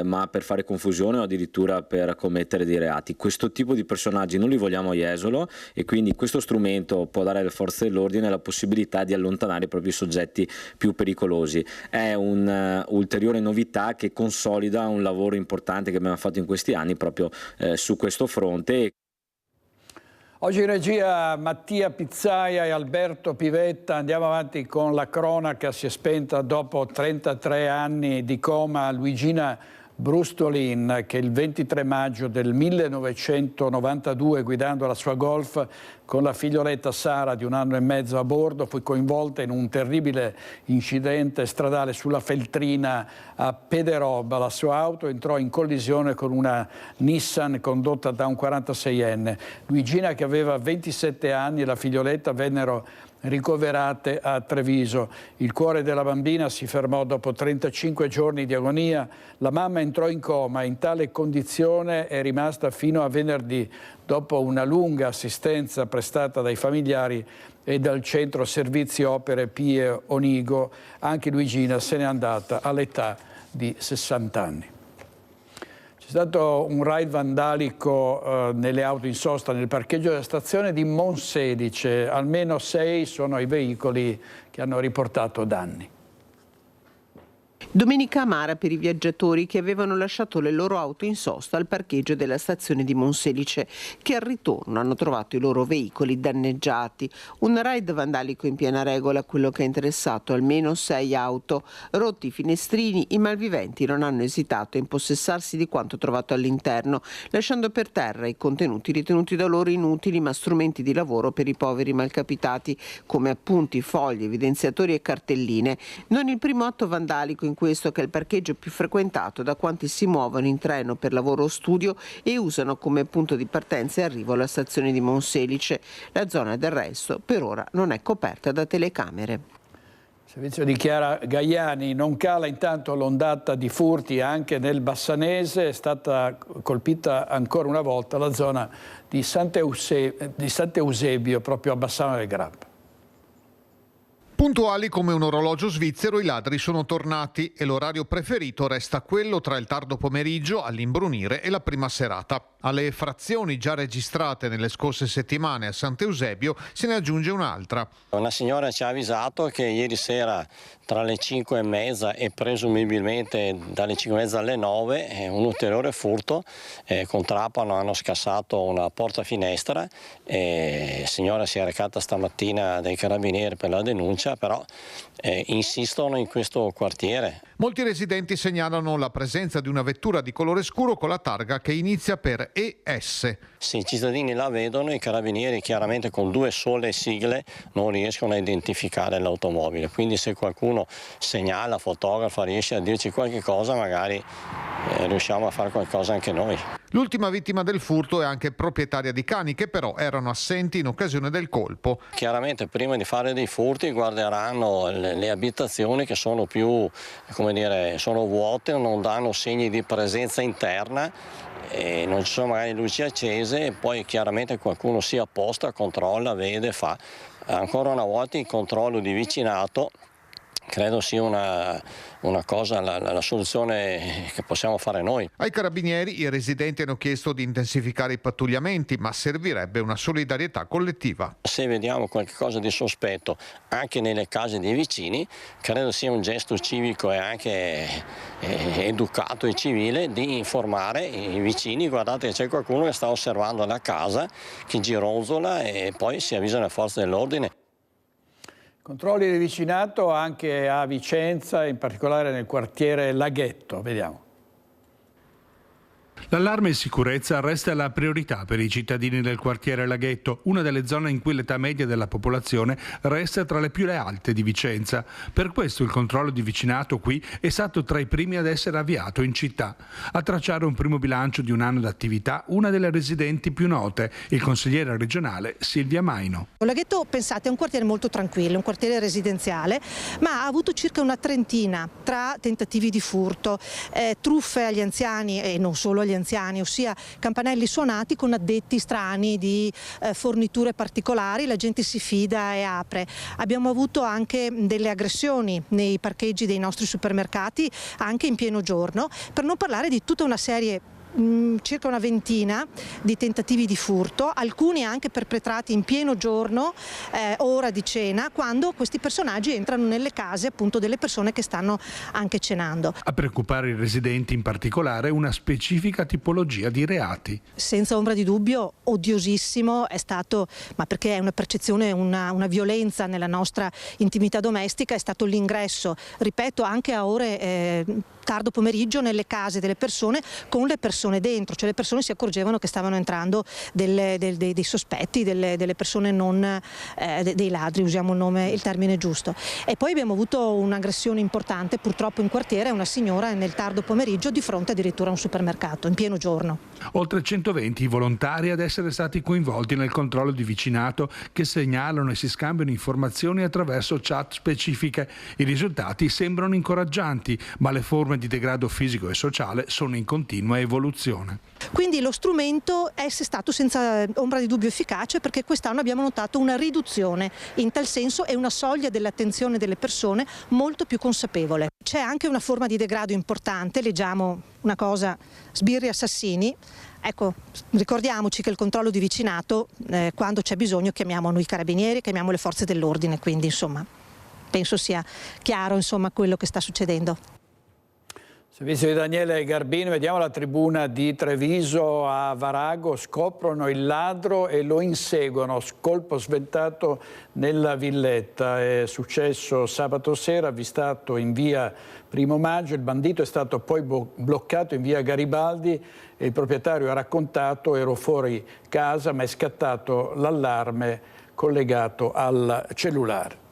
ma per fare confusione o addirittura per commettere dei reati. Questo tipo di personaggi non li vogliamo a Jesolo, e quindi questo strumento può dare alle forze dell'ordine la possibilità di allontanare i propri soggetti più pericolosi. È un'ulteriore novità che consolida un lavoro importante che abbiamo fatto in questi anni proprio su questo fronte. Oggi in regia Mattia Pizzaia e Alberto Pivetta. Andiamo avanti con la cronaca. Si è spenta dopo 33 anni di coma Luigina Brustolin, che il 23 maggio del 1992, guidando la sua Golf con la figlioletta Sara di 1 anno e mezzo a bordo, fu coinvolta in un terribile incidente stradale sulla Feltrina a Pederobba. La sua auto entrò in collisione con una Nissan condotta da un 46enne. Luigina, che aveva 27 anni, e la figlioletta vennero ricoverate a Treviso. Il cuore della bambina si fermò dopo 35 giorni di agonia. La mamma entrò in coma. In tale condizione è rimasta fino a venerdì, dopo una lunga assistenza prestata dai familiari e dal centro servizi opere Pie Onigo. Anche Luigina se n'è andata all'età di 60 anni. C'è stato un raid vandalico nelle auto in sosta nel parcheggio della stazione di Monselice. Almeno 6 sono i veicoli che hanno riportato danni. Domenica amara per i viaggiatori che avevano lasciato le loro auto in sosta al parcheggio della stazione di Monselice, che al ritorno hanno trovato i loro veicoli danneggiati. Un raid vandalico in piena regola, quello che ha interessato almeno 6 auto. Rotti i finestrini, i malviventi non hanno esitato a impossessarsi di quanto trovato all'interno, lasciando per terra i contenuti ritenuti da loro inutili ma strumenti di lavoro per i poveri malcapitati, come appunti, fogli, evidenziatori e cartelline. Non il primo atto vandalico in questo, che è il parcheggio più frequentato da quanti si muovono in treno per lavoro o studio e usano come punto di partenza e arrivo la stazione di Monselice. La zona del resto per ora non è coperta da telecamere. Il servizio di Chiara Gaiani: non cala intanto l'ondata di furti anche nel Bassanese. È stata colpita ancora una volta la zona di Sant'Eusebio, proprio a Bassano del Grappa. Puntuali come un orologio svizzero, i ladri sono tornati e l'orario preferito resta quello tra il tardo pomeriggio, all'imbrunire, e la prima serata. Alle frazioni già registrate nelle scorse settimane a Sant'Eusebio se ne aggiunge un'altra. Una signora ci ha avvisato che ieri sera tra le 5:30 e presumibilmente dalle 5:30 alle 9 un ulteriore furto con trapano hanno scassato una porta finestra. La signora si è recata stamattina dai carabinieri per la denuncia, però insistono in questo quartiere. Molti residenti segnalano la presenza di una vettura di colore scuro con la targa che inizia per ES. Se i cittadini la vedono, i carabinieri chiaramente con 2 sole sigle non riescono a identificare l'automobile, quindi se qualcuno segnala, fotografa, riesce a dirci qualche cosa, magari riusciamo a fare qualcosa anche noi. L'ultima vittima del furto è anche proprietaria di cani, che però erano assenti in occasione del colpo. Chiaramente prima di fare dei furti guarderanno le abitazioni che sono più, come dire, sono vuote, non danno segni di presenza interna, e non ci sono magari luci accese, e poi chiaramente qualcuno si apposta, controlla, vede, fa. Ancora una volta il controllo di vicinato credo sia una cosa, la soluzione che possiamo fare noi. Ai carabinieri i residenti hanno chiesto di intensificare i pattugliamenti, ma servirebbe una solidarietà collettiva. Se vediamo qualcosa di sospetto anche nelle case dei vicini, credo sia un gesto civico e anche educato e civile di informare i vicini: guardate che c'è qualcuno che sta osservando la casa, che gironzola, e poi si avvisano le forze dell'ordine. Controlli di vicinato anche a Vicenza, in particolare nel quartiere Laghetto. Vediamo. L'allarme sicurezza resta la priorità per i cittadini del quartiere Laghetto, una delle zone in cui l'età media della popolazione resta tra le più alte di Vicenza. Per questo il controllo di vicinato qui è stato tra i primi ad essere avviato in città. A tracciare un primo bilancio di un anno d'attività una delle residenti più note, il consigliere regionale Silvia Maino. Laghetto, pensate, è un quartiere molto tranquillo, un quartiere residenziale, ma ha avuto circa una trentina tra tentativi di furto, truffe agli anziani e non solo agli anziani, ossia campanelli suonati con addetti strani di forniture particolari. La gente si fida e apre. Abbiamo avuto anche delle aggressioni nei parcheggi dei nostri supermercati anche in pieno giorno, per non parlare di tutta una serie, circa una ventina di tentativi di furto, alcuni anche perpetrati in pieno giorno, ora di cena, quando questi personaggi entrano nelle case appunto delle persone che stanno anche cenando. A preoccupare i residenti in particolare una specifica tipologia di reati. Senza ombra di dubbio odiosissimo è stato, ma perché è una percezione, una violenza nella nostra intimità domestica, è stato l'ingresso, ripeto, anche a ore tardo pomeriggio nelle case delle persone con le persone dentro, cioè le persone si accorgevano che stavano entrando dei sospetti, delle persone non dei ladri, usiamo il termine giusto. E poi abbiamo avuto un'aggressione importante purtroppo in quartiere, una signora nel tardo pomeriggio di fronte addirittura a un supermercato in pieno giorno. Oltre 120 i volontari ad essere stati coinvolti nel controllo di vicinato, che segnalano e si scambiano informazioni attraverso chat specifiche. I risultati sembrano incoraggianti, ma le forme di degrado fisico e sociale sono in continua evoluzione. Quindi lo strumento è stato senza ombra di dubbio efficace, perché quest'anno abbiamo notato una riduzione in tal senso e una soglia dell'attenzione delle persone molto più consapevole. C'è anche una forma di degrado importante, leggiamo una cosa, sbirri assassini. Ecco, ricordiamoci che il controllo di vicinato, quando c'è bisogno chiamiamo noi carabinieri, chiamiamo le forze dell'ordine, quindi insomma penso sia chiaro quello che sta succedendo. Servizio di Daniele Garbino, vediamo la tribuna di Treviso. A Varago scoprono il ladro e lo inseguono, colpo sventato nella villetta. È successo sabato sera, avvistato in via Primo Maggio, il bandito è stato poi bloccato in via Garibaldi e il proprietario ha raccontato: ero fuori casa ma è scattato l'allarme collegato al cellulare.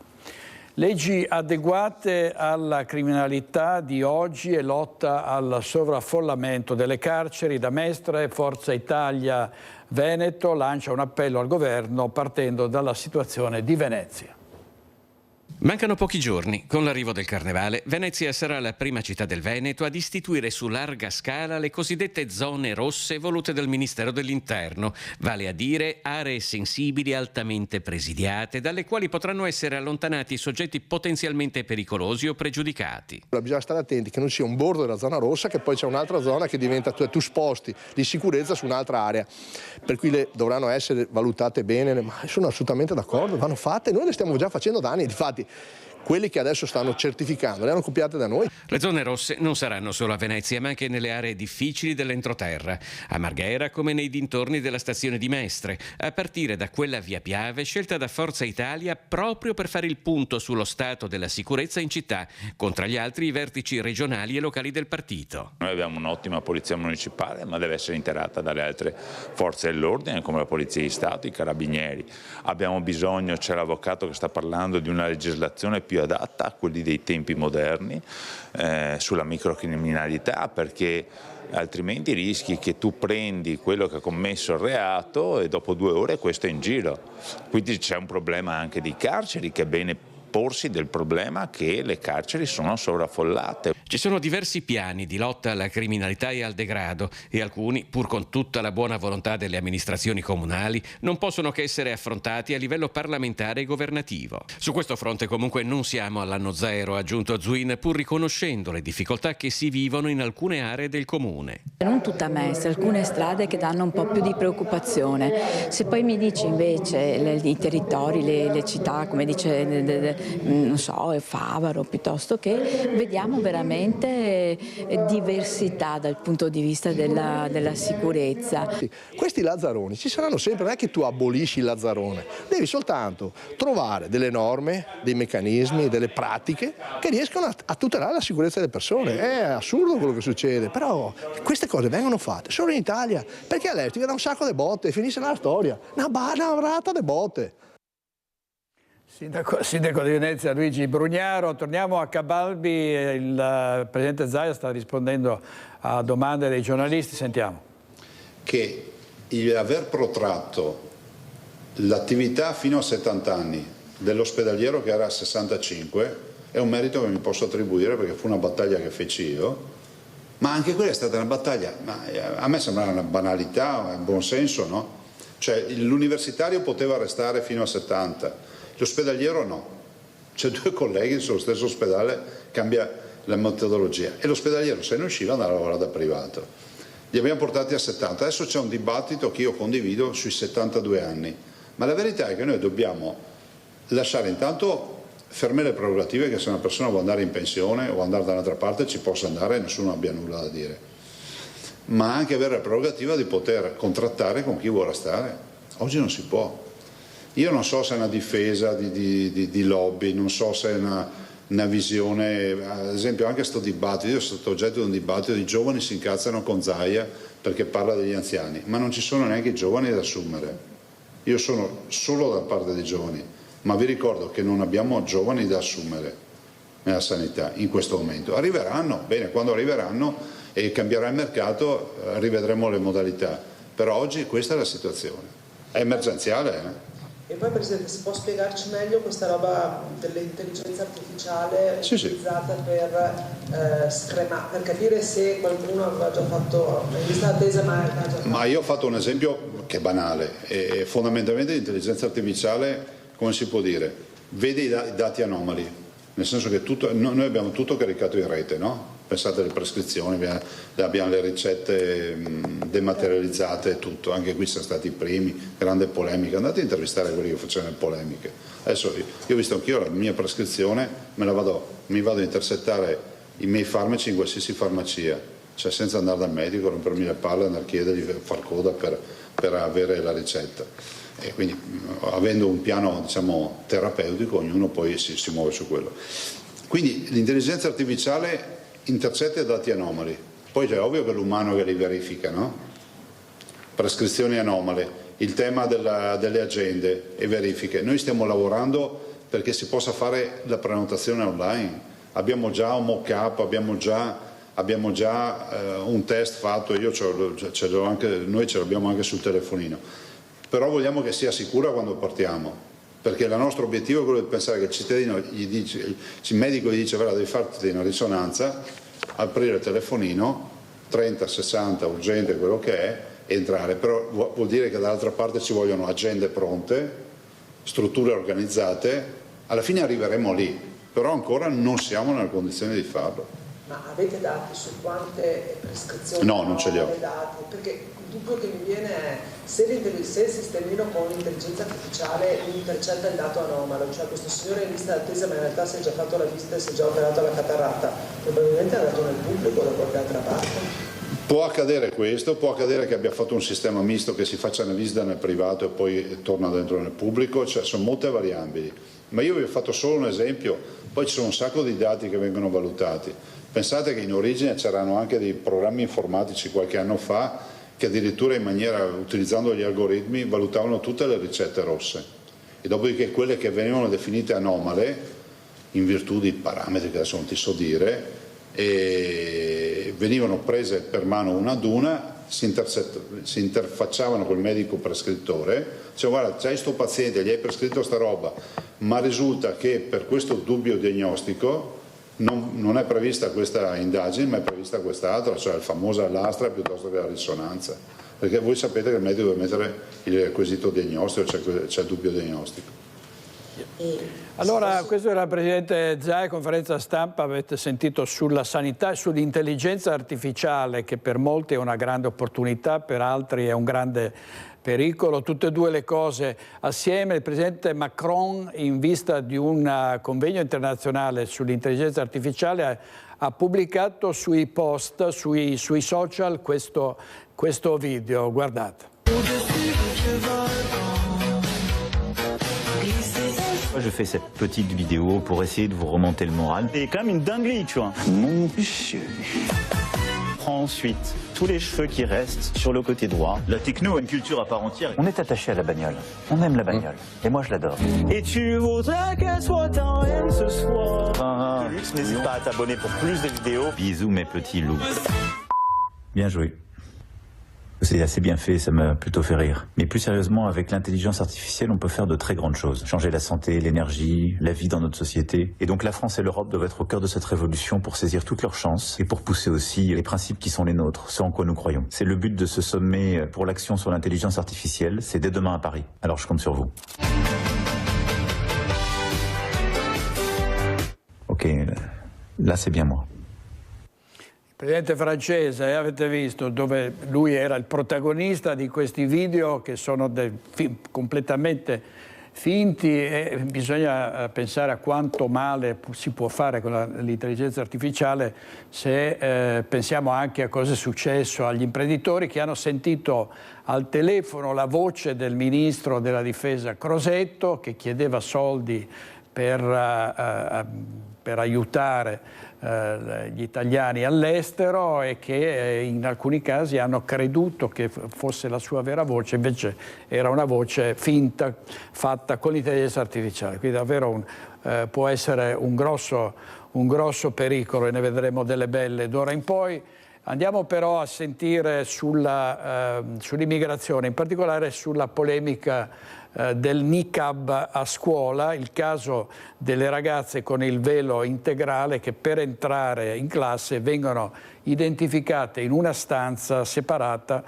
Leggi adeguate alla criminalità di oggi e lotta al sovraffollamento delle carceri. Da Mestre, Forza Italia Veneto lancia un appello al governo partendo dalla situazione di Venezia. Mancano pochi giorni. Con l'arrivo del Carnevale, Venezia sarà la prima città del Veneto ad istituire su larga scala le cosiddette zone rosse volute dal Ministero dell'Interno, vale a dire aree sensibili altamente presidiate, dalle quali potranno essere allontanati soggetti potenzialmente pericolosi o pregiudicati. Bisogna stare attenti che non sia un bordo della zona rossa, che poi c'è un'altra zona che diventa, tu sposti di sicurezza su un'altra area, per cui le dovranno essere valutate bene, ma sono assolutamente d'accordo, vanno fatte, noi le stiamo già facendo da anni, difatti quelli che adesso stanno certificando le hanno copiate da noi. Le zone rosse non saranno solo a Venezia, ma anche nelle aree difficili dell'entroterra, a Marghera come nei dintorni della stazione di Mestre, a partire da quella via Piave scelta da Forza Italia proprio per fare il punto sullo stato della sicurezza in città, con tra gli altri i vertici regionali e locali del partito. Noi abbiamo un'ottima polizia municipale, ma deve essere integrata dalle altre forze dell'ordine come la Polizia di Stato, i Carabinieri. Abbiamo bisogno, c'è l'avvocato che sta parlando di una legislazione più adatta a quelli dei tempi moderni sulla microcriminalità, perché altrimenti rischi che tu prendi quello che ha commesso il reato e dopo 2 ore questo è in giro. Quindi c'è un problema anche di carceri, che è bene porsi del problema che le carceri sono sovraffollate. Ci sono diversi piani di lotta alla criminalità e al degrado e alcuni, pur con tutta la buona volontà delle amministrazioni comunali, non possono che essere affrontati a livello parlamentare e governativo. Su questo fronte comunque non siamo all'anno zero, ha aggiunto Zuin, pur riconoscendo le difficoltà che si vivono in alcune aree del comune. Non tutta Mestre, alcune strade che danno un po' più di preoccupazione. Se poi mi dici invece i territori, le città, come dice non so, Favaro, piuttosto che vediamo veramente diversità dal punto di vista della sicurezza. Questi lazzaroni ci saranno sempre, non è che tu abolisci il lazzarone, devi soltanto trovare delle norme, dei meccanismi, delle pratiche che riescano a tutelare la sicurezza delle persone. È assurdo quello che succede, però queste cose vengono fatte solo in Italia, perché all'estero da un sacco di botte e finisce la storia, una rata di botte. Sindaco di Venezia Luigi Brugnaro. Torniamo a Cabalbi, il Presidente Zaia sta rispondendo a domande dei giornalisti, sentiamo. Che aver protratto l'attività fino a 70 anni dell'ospedaliero che era a 65 è un merito che mi posso attribuire, perché fu una battaglia che feci io, ma anche quella è stata una battaglia, a me sembra una banalità, un buon senso, no? Cioè l'universitario poteva restare fino a 70, l'ospedaliero no. C'è 2 colleghi sullo stesso ospedale, cambia la metodologia e l'ospedaliero, se ne usciva, andava a lavorare da privato. Li abbiamo portati a 70, adesso c'è un dibattito che io condivido sui 72 anni, ma la verità è che noi dobbiamo lasciare intanto ferme le prerogative, che se una persona vuole andare in pensione o andare da un'altra parte ci possa andare e nessuno abbia nulla da dire, ma anche avere la prerogativa di poter contrattare con chi vuole restare. Oggi non si può. Io non so se è una difesa di lobby, non so se è una visione, ad esempio anche sto dibattito, io sono stato oggetto di un dibattito, i giovani si incazzano con Zaia perché parla degli anziani, ma non ci sono neanche i giovani da assumere. Io sono solo da parte dei giovani, ma vi ricordo che non abbiamo giovani da assumere nella sanità in questo momento. Arriveranno, bene, quando arriveranno e cambierà il mercato rivedremo le modalità, però oggi questa è la situazione, è emergenziale. E poi Presidente, si può spiegarci meglio questa roba dell'intelligenza artificiale utilizzata per capire se qualcuno aveva già fatto in lista d'attesa, ma io ho fatto un esempio che è banale, e fondamentalmente l'intelligenza artificiale, come si può dire, vede i dati anomali, nel senso che noi abbiamo tutto caricato in rete, no? Pensate alle prescrizioni, abbiamo le ricette dematerializzate, tutto, anche qui sono stati i primi, grande polemica, andate a intervistare quelli che facevano le polemiche. Adesso io ho visto anch'io la mia prescrizione, mi vado a intercettare i miei farmaci in qualsiasi farmacia, cioè senza andare dal medico, rompermi le palle, andare a chiedergli, far coda per avere la ricetta. E quindi avendo un piano, diciamo, terapeutico, ognuno poi si muove su quello. Quindi l'intelligenza artificiale intercetta i dati anomali, poi è ovvio che l'umano che li verifica, no? Prescrizioni anomale, il tema delle agende e verifiche. Noi stiamo lavorando perché si possa fare la prenotazione online, abbiamo già un mock-up, abbiamo già un test fatto, noi ce l'abbiamo anche sul telefonino, però vogliamo che sia sicura quando partiamo, perché il nostro obiettivo è quello di pensare che il cittadino il medico gli dice devi farti una risonanza, aprire il telefonino, 30, 60, urgente, quello che è, entrare, però vuol dire che dall'altra parte ci vogliono agende pronte, strutture organizzate, alla fine arriveremo lì, però ancora non siamo nella condizione di farlo. Ma avete dati su quante prescrizioni? No, non ce li ho. Dati? Perché il dubbio che mi viene è se il sistemino con l'intelligenza artificiale intercetta il dato anomalo, cioè questo signore è in lista d'attesa ma in realtà si è già fatto la visita e si è già operato la catarata, probabilmente è andato nel pubblico da qualche altra parte. Può accadere questo, può accadere che abbia fatto un sistema misto, che si faccia una visita nel privato e poi torna dentro nel pubblico, cioè sono molte variabili. Ma io vi ho fatto solo un esempio, poi ci sono un sacco di dati che vengono valutati. Pensate che in origine c'erano anche dei programmi informatici qualche anno fa che addirittura utilizzando gli algoritmi valutavano tutte le ricette rosse e dopodiché quelle che venivano definite anomale in virtù di parametri che adesso non ti so dire e venivano prese per mano una ad una, si interfacciavano col medico prescrittore, diceva guarda c'hai sto paziente, gli hai prescritto sta roba, ma risulta che per questo dubbio diagnostico non è prevista questa indagine ma è prevista quest'altra, cioè la famosa lastra piuttosto che la risonanza, perché voi sapete che il medico deve mettere il quesito diagnostico, c'è il dubbio diagnostico. Allora, questo era il Presidente Zaia, conferenza stampa, avete sentito sulla sanità e sull'intelligenza artificiale che per molti è una grande opportunità, per altri è un grande pericolo, tutte e due le cose assieme. Il Presidente Macron, in vista di un convegno internazionale sull'intelligenza artificiale, ha pubblicato sui post, sui social questo video, guardate. Je fais cette petite vidéo pour essayer de vous remonter le moral. C'est quand même une dinguerie, tu vois. Mon monsieur. Prends ensuite tous les cheveux qui restent sur le côté droit. La techno a une culture à part entière. On est attaché à la bagnole. On aime la bagnole. Et moi, je l'adore. Et tu voudrais qu'elle soit ta reine ce soir. N'hésite pas à t'abonner pour plus de vidéos. Bisous, mes petits loups. Bien joué. C'est assez bien fait, ça m'a plutôt fait rire. Mais plus sérieusement, avec l'intelligence artificielle, on peut faire de très grandes choses. Changer la santé, l'énergie, la vie dans notre société. Et donc la France et l'Europe doivent être au cœur de cette révolution pour saisir toutes leurs chances et pour pousser aussi les principes qui sont les nôtres, ceux en quoi nous croyons. C'est le but de ce sommet pour l'action sur l'intelligence artificielle. C'est dès demain à Paris. Alors je compte sur vous. Ok, là c'est bien moi. Presidente francese, avete visto, dove lui era il protagonista di questi video che sono completamente finti e bisogna pensare a quanto male si può fare con l'intelligenza artificiale se pensiamo anche a cosa è successo agli imprenditori che hanno sentito al telefono la voce del ministro della difesa Crosetto che chiedeva soldi per aiutare gli italiani all'estero e che in alcuni casi hanno creduto che fosse la sua vera voce, invece era una voce finta fatta con l'intelligenza artificiale. Quindi davvero può essere un grosso pericolo e ne vedremo delle belle d'ora in poi. Andiamo però a sentire sull'immigrazione, in particolare sulla polemica del niqab a scuola, il caso delle ragazze con il velo integrale che per entrare in classe vengono identificate in una stanza separata,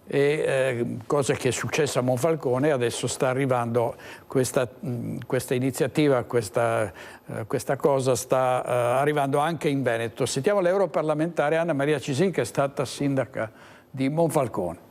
e cosa che è successa a Monfalcone. Adesso sta arrivando questa iniziativa, questa cosa sta arrivando anche in Veneto. Sentiamo l'europarlamentare Anna Maria Cisin, che è stata sindaca di Monfalcone.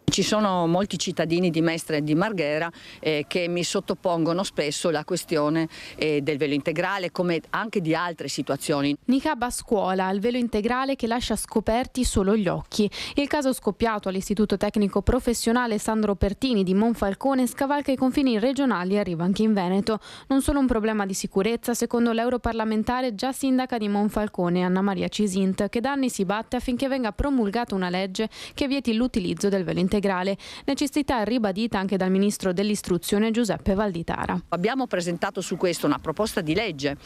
Ci sono molti cittadini di Mestre e di Marghera che mi sottopongono spesso la questione del velo integrale, come anche di altre situazioni. Niqab a scuola, il velo integrale che lascia scoperti solo gli occhi. Il caso scoppiato all'Istituto Tecnico Professionale Sandro Pertini di Monfalcone scavalca i confini regionali e arriva anche in Veneto. Non solo un problema di sicurezza, secondo l'europarlamentare già sindaca di Monfalcone Anna Maria Cisint, che da anni si batte affinché venga promulgata una legge che vieti l'utilizzo del velo integrale. Necessità ribadita anche dal ministro dell'istruzione Giuseppe Valditara. Abbiamo presentato su questo una proposta di legge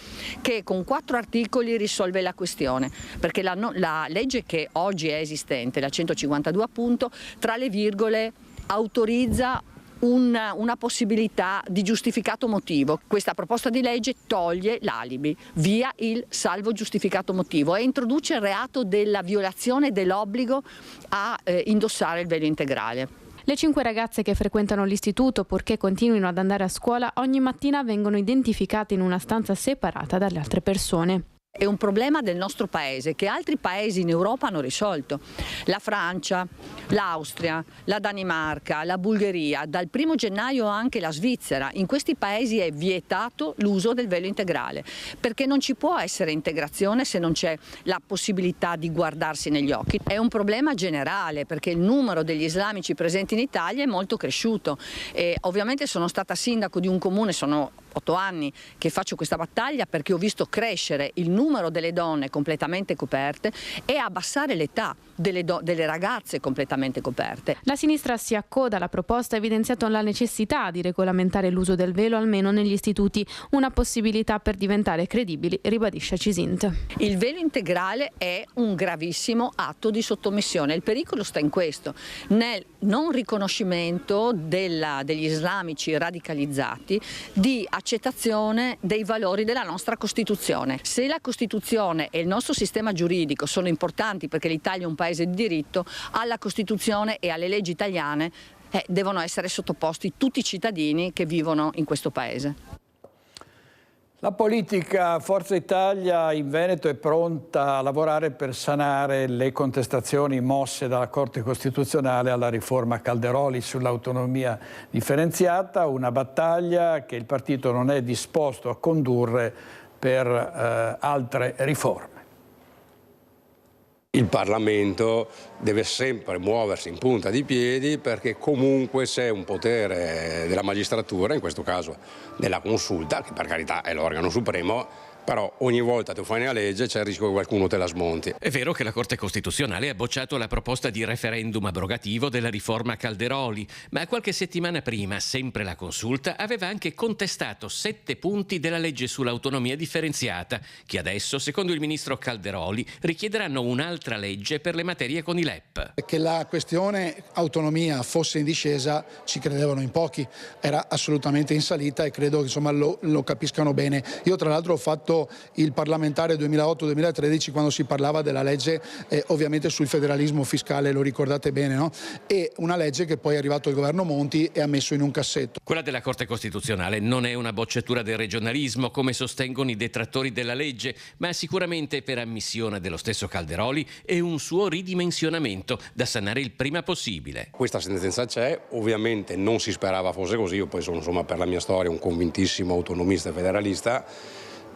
che con 4 articoli risolve la questione, perché la legge che oggi è esistente, la 152 appunto, tra le virgole autorizza una possibilità di giustificato motivo. Questa proposta di legge toglie l'alibi, via il salvo giustificato motivo, e introduce il reato della violazione dell'obbligo a indossare il velo integrale. Le 5 ragazze che frequentano l'istituto, purché continuino ad andare a scuola, ogni mattina vengono identificate in una stanza separata dalle altre persone. È un problema del nostro paese che altri paesi in Europa hanno risolto. La Francia, l'Austria, la Danimarca, la Bulgaria, dal 1° gennaio anche la Svizzera. In questi paesi è vietato l'uso del velo integrale, perché non ci può essere integrazione se non c'è la possibilità di guardarsi negli occhi. È un problema generale perché il numero degli islamici presenti in Italia è molto cresciuto e ovviamente sono stata sindaco di un comune, sono 8 anni che faccio questa battaglia, perché ho visto crescere il numero delle donne completamente coperte e abbassare l'età delle ragazze completamente coperte. La sinistra si accoda alla proposta, evidenziando la necessità di regolamentare l'uso del velo almeno negli istituti, una possibilità per diventare credibili, ribadisce Cisint. Il velo integrale è un gravissimo atto di sottomissione. Il pericolo sta in questo, nel non riconoscimento degli islamici radicalizzati di accettazione dei valori della nostra Costituzione. Se la Costituzione e il nostro sistema giuridico sono importanti perché l'Italia è un paese di diritto, alla Costituzione e alle leggi italiane devono essere sottoposti tutti i cittadini che vivono in questo paese. La politica Forza Italia in Veneto è pronta a lavorare per sanare le contestazioni mosse dalla Corte Costituzionale alla riforma Calderoli sull'autonomia differenziata, una battaglia che il partito non è disposto a condurre per altre riforme. Il Parlamento deve sempre muoversi in punta di piedi, perché comunque c'è un potere della magistratura, in questo caso della Consulta, che per carità è l'organo supremo, però ogni volta tu fai una legge c'è il rischio che qualcuno te la smonti. È vero che la Corte Costituzionale ha bocciato la proposta di referendum abrogativo della riforma Calderoli, ma qualche settimana prima, sempre la Consulta aveva anche contestato 7 punti della legge sull'autonomia differenziata, che adesso, secondo il ministro Calderoli, richiederanno un'altra legge per le materie con i LEP. Che la questione autonomia fosse in discesa ci credevano in pochi, era assolutamente in salita e credo che insomma lo capiscano bene. Io tra l'altro ho fatto il parlamentare 2008-2013 quando si parlava della legge ovviamente sul federalismo fiscale, lo ricordate bene, no? E una legge che poi è arrivato il governo Monti e ha messo in un cassetto. Quella della Corte Costituzionale non è una bocciatura del regionalismo come sostengono i detrattori della legge, ma sicuramente per ammissione dello stesso Calderoli e un suo ridimensionamento da sanare il prima possibile. Questa sentenza c'è, ovviamente non si sperava fosse così, io poi sono insomma per la mia storia un convintissimo autonomista e federalista.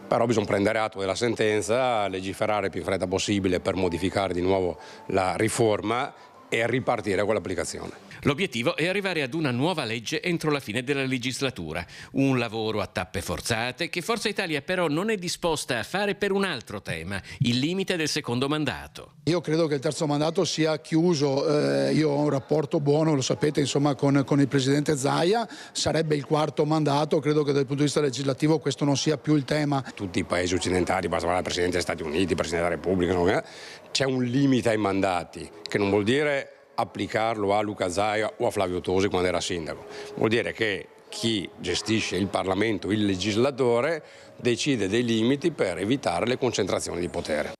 Però bisogna prendere atto della sentenza, legiferare il più in fretta possibile per modificare di nuovo la riforma e ripartire con l'applicazione. L'obiettivo è arrivare ad una nuova legge entro la fine della legislatura, un lavoro a tappe forzate che Forza Italia però non è disposta a fare per un altro tema, il limite del secondo mandato. Io credo che il terzo mandato sia chiuso, io ho un rapporto buono, lo sapete, insomma, con il Presidente Zaia, sarebbe il quarto mandato, credo che dal punto di vista legislativo questo non sia più il tema. Tutti i paesi occidentali, basta parlare del Presidente degli Stati Uniti, Presidente della Repubblica, c'è un limite ai mandati, che non vuol dire applicarlo a Luca Zaia o a Flavio Tosi quando era sindaco, vuol dire che chi gestisce il Parlamento, il legislatore, decide dei limiti per evitare le concentrazioni di potere.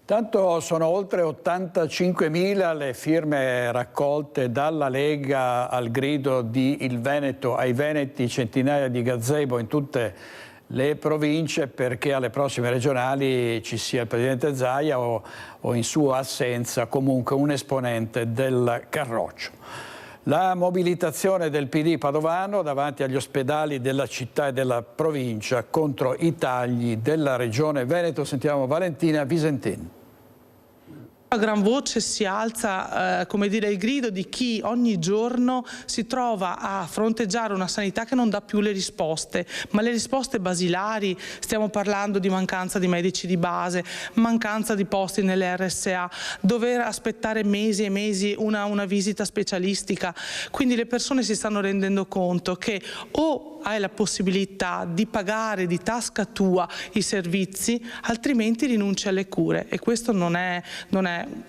Tanto sono oltre 85.000 le firme raccolte dalla Lega al grido di Il Veneto ai Veneti, centinaia di gazebo in tutte le province perché alle prossime regionali ci sia il Presidente Zaia o in sua assenza comunque un esponente del Carroccio. La mobilitazione del PD padovano davanti agli ospedali della città e della provincia contro i tagli della regione Veneto. Sentiamo Valentina Visentin. A gran voce si alza il grido di chi ogni giorno si trova a fronteggiare una sanità che non dà più le risposte, ma le risposte basilari. Stiamo parlando di mancanza di medici di base, mancanza di posti nelle RSA, dover aspettare mesi e mesi una visita specialistica. Quindi le persone si stanno rendendo conto che o hai la possibilità di pagare di tasca tua i servizi, altrimenti rinunci alle cure, e questo non è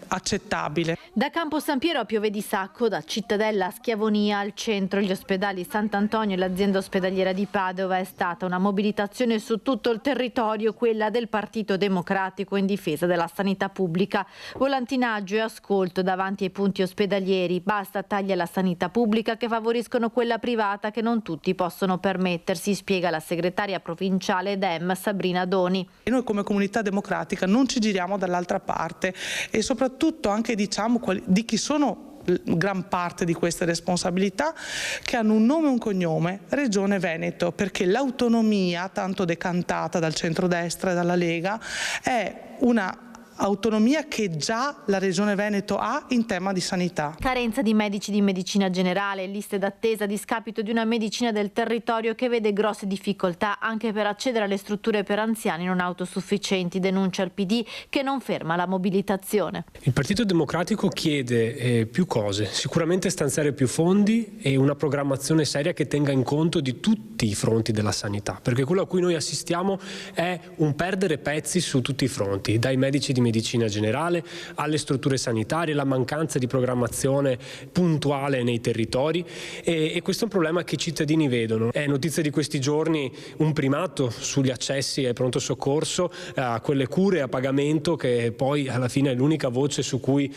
accettabile. Da Campo San Piero a Piove di Sacco, da Cittadella a Schiavonia, al centro, gli ospedali Sant'Antonio e l'azienda ospedaliera di Padova, è stata una mobilitazione su tutto il territorio, quella del Partito Democratico in difesa della sanità pubblica. Volantinaggio e ascolto davanti ai punti ospedalieri. Basta tagli alla sanità pubblica che favoriscono quella privata che non tutti possono permettersi, spiega la segretaria provinciale Dem Sabrina Doni. E noi come comunità democratica non ci giriamo dall'altra parte, e soprattutto anche di chi sono gran parte di queste responsabilità, che hanno un nome e un cognome: Regione Veneto, perché l'autonomia tanto decantata dal centrodestra e dalla Lega è una autonomia che già la Regione Veneto ha in tema di sanità. Carenza di medici di medicina generale, liste d'attesa a discapito di una medicina del territorio che vede grosse difficoltà anche per accedere alle strutture per anziani non autosufficienti, denuncia il PD, che non ferma la mobilitazione. Il Partito Democratico chiede più cose, sicuramente stanziare più fondi e una programmazione seria che tenga in conto di tutti i fronti della sanità, perché quello a cui noi assistiamo è un perdere pezzi su tutti i fronti, dai medici di medicina generale alle strutture sanitarie, la mancanza di programmazione puntuale nei territori, e questo è un problema che i cittadini vedono. È notizia di questi giorni un primato sugli accessi ai pronto soccorso, a quelle cure a pagamento, che poi alla fine è l'unica voce su cui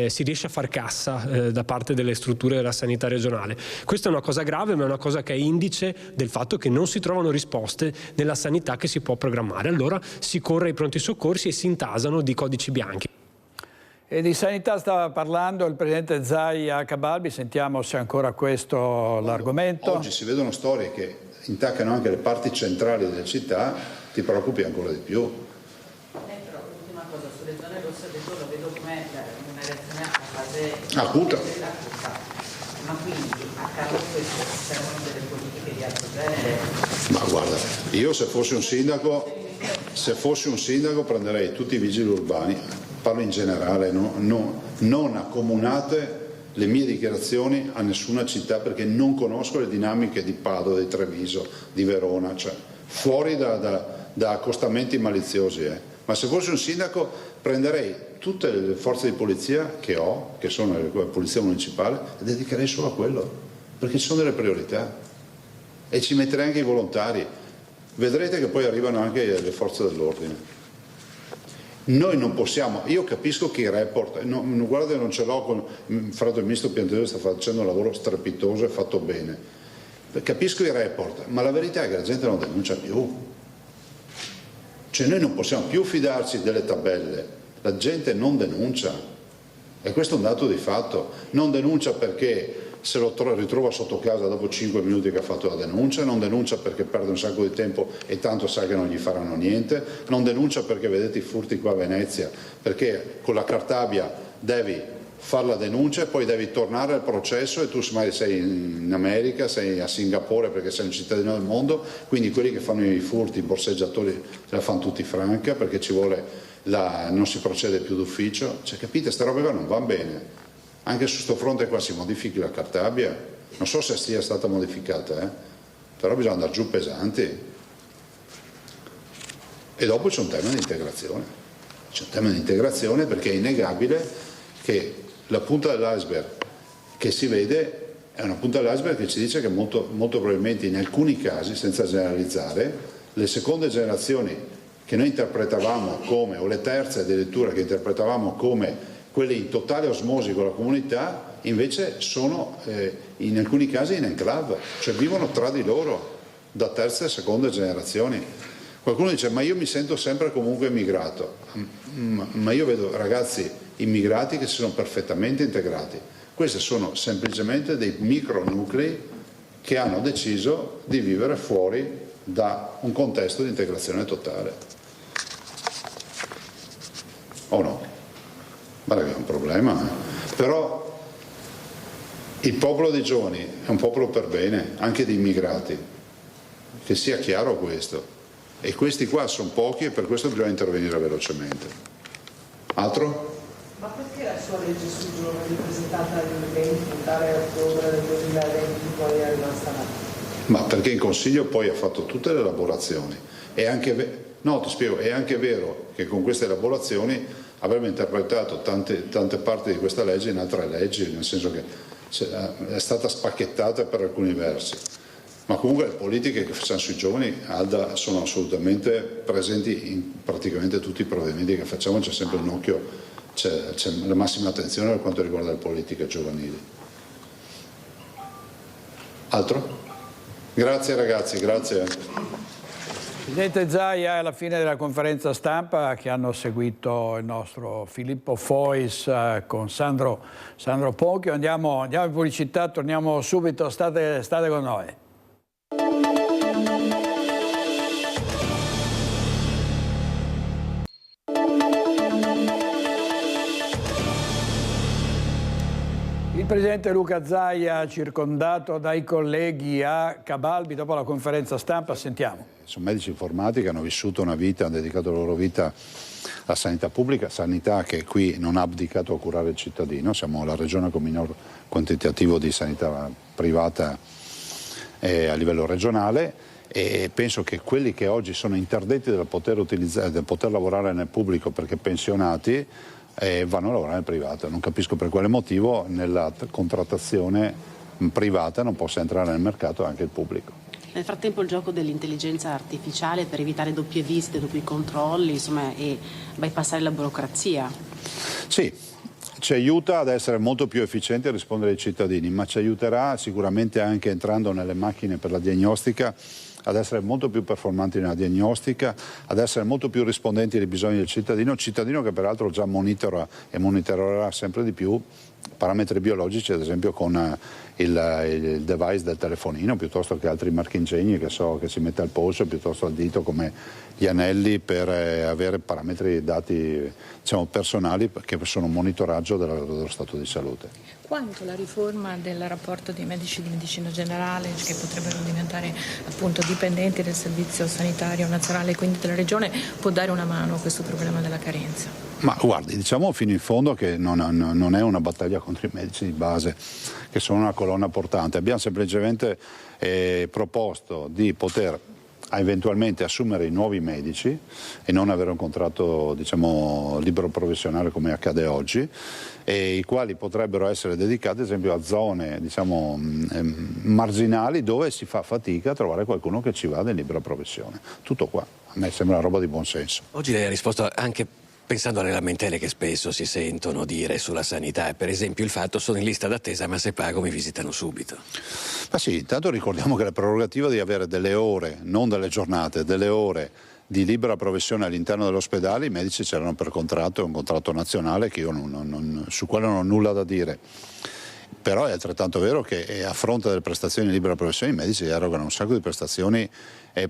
si riesce a far cassa da parte delle strutture della sanità regionale. Questa è una cosa grave, ma è una cosa che è indice del fatto che non si trovano risposte nella sanità che si può programmare. Allora si corre ai pronti soccorsi e si intasano di codici bianchi. E di sanità stava parlando il Presidente Zaia a Cabalbi, sentiamo se ancora questo l'argomento. Oggi si vedono storie che intaccano anche le parti centrali delle città, ti preoccupi ancora di più. Però l'ultima cosa, sulle zone rosse adesso lo vedo come una reazione a fase acuta. Ma quindi a caso questo servono delle politiche di altro genere? Ma guarda, io se fossi un sindaco prenderei tutti i vigili urbani, parlo in generale, non accomunate le mie dichiarazioni a nessuna città, perché non conosco le dinamiche di Padova, di Treviso, di Verona, cioè fuori da accostamenti maliziosi. Ma se fossi un sindaco prenderei tutte le forze di polizia che ho, che sono la polizia municipale, e dedicherei solo a quello, perché ci sono delle priorità, e ci metterei anche i volontari. Vedrete che poi arrivano anche le forze dell'ordine. Noi non possiamo, io capisco che i report, guarda, non ce l'ho con il fratello ministro Piantedosi, sta facendo un lavoro strepitoso e fatto bene. Capisco i report, ma la verità è che la gente non denuncia più. Cioè noi non possiamo più fidarci delle tabelle, la gente non denuncia, e questo è un dato di fatto. Non denuncia perché se lo ritrova sotto casa dopo 5 minuti che ha fatto la denuncia, non denuncia perché perde un sacco di tempo e tanto sa che non gli faranno niente, non denuncia perché vedete i furti qua a Venezia, perché con la Cartabia devi fare la denuncia e poi devi tornare al processo e tu magari sei in America, sei a Singapore perché sei un cittadino del mondo, quindi quelli che fanno i furti, i borseggiatori ce la fanno tutti franca perché ci vuole non si procede più d'ufficio, cioè capite, queste robe qua non vanno bene. Anche su sto fronte qua si modifichi la Cartabia, non so se sia stata modificata, però bisogna andare giù pesanti. E dopo c'è un tema di integrazione, perché è innegabile che la punta dell'iceberg che si vede è una punta dell'iceberg che ci dice che molto probabilmente in alcuni casi, senza generalizzare, le seconde generazioni che noi interpretavamo come, o le terze addirittura che interpretavamo come quelle in totale osmosi con la comunità, invece sono in alcuni casi in enclave, cioè vivono tra di loro da terze e seconde generazioni. Qualcuno dice ma io mi sento sempre comunque immigrato, ma io vedo ragazzi immigrati che si sono perfettamente integrati. Questi sono semplicemente dei micronuclei che hanno deciso di vivere fuori da un contesto di integrazione totale. O no? Guarda che è un problema. Però il popolo dei giovani è un popolo per bene, anche di immigrati, che sia chiaro questo. E questi qua sono pochi e per questo bisogna intervenire velocemente. Altro? Ma perché la sua legge sui giovani presentata nel 20, tale ottobre del 2020 poi è rimasta là? Ma perché il Consiglio poi ha fatto tutte le elaborazioni. È anche ti spiego, è anche vero che con queste elaborazioni avremmo interpretato tante parti di questa legge in altre leggi, nel senso che è stata spacchettata per alcuni versi. Ma comunque le politiche che facciamo sui giovani, Alda, sono assolutamente presenti in praticamente tutti i provvedimenti che facciamo, c'è sempre un occhio, c'è la massima attenzione per quanto riguarda le politiche giovanili. Altro? Grazie ragazzi, grazie. Presidente Zaia, alla fine della conferenza stampa che hanno seguito il nostro Filippo Fois con Sandro Ponchio, andiamo in pubblicità, torniamo subito, state con noi. Il presidente Luca Zaia, circondato dai colleghi a Cabalbi dopo la conferenza stampa, sentiamo. Sono medici informatici che hanno vissuto una vita, hanno dedicato la loro vita alla sanità pubblica, sanità che qui non ha abdicato a curare il cittadino, siamo la regione con minor quantitativo di sanità privata a livello regionale e penso che quelli che oggi sono interdetti del poter lavorare nel pubblico perché pensionati vanno a lavorare nel privato. Non capisco per quale motivo nella contrattazione privata non possa entrare nel mercato anche il pubblico. Nel frattempo il gioco dell'intelligenza artificiale per evitare doppie visite, doppi controlli, insomma, e bypassare la burocrazia. Sì, ci aiuta ad essere molto più efficienti a rispondere ai cittadini, ma ci aiuterà sicuramente anche entrando nelle macchine per la diagnostica ad essere molto più performanti nella diagnostica, ad essere molto più rispondenti ai bisogni del cittadino che peraltro già monitora e monitorerà sempre di più parametri biologici, ad esempio con il device del telefonino, piuttosto che altri marchingegni che so che si mette al polso, piuttosto al dito come gli anelli per avere parametri dati personali che sono un monitoraggio dello stato di salute. Quanto la riforma del rapporto dei medici di medicina generale, che potrebbero diventare appunto dipendenti del servizio sanitario nazionale e quindi della regione, può dare una mano a questo problema della carenza? Ma guardi, diciamo fino in fondo che non è una battaglia contro i medici di base, che sono una colonna portante. Abbiamo semplicemente proposto di poter eventualmente assumere i nuovi medici e non avere un contratto libero professionale come accade oggi, e i quali potrebbero essere dedicati ad esempio a zone marginali dove si fa fatica a trovare qualcuno che ci vada in libera professione. Tutto qua, a me sembra una roba di buon senso. Oggi lei ha risposto anche pensando alle lamentele che spesso si sentono dire sulla sanità, per esempio il fatto sono in lista d'attesa ma se pago mi visitano subito. Ma sì, intanto ricordiamo che la prerogativa di avere delle ore, non delle giornate, delle ore di libera professione all'interno dell'ospedale, i medici c'erano per contratto, è un contratto nazionale che io su quello non ho nulla da dire. Però è altrettanto vero che a fronte delle prestazioni di libera professione i medici erogano un sacco di prestazioni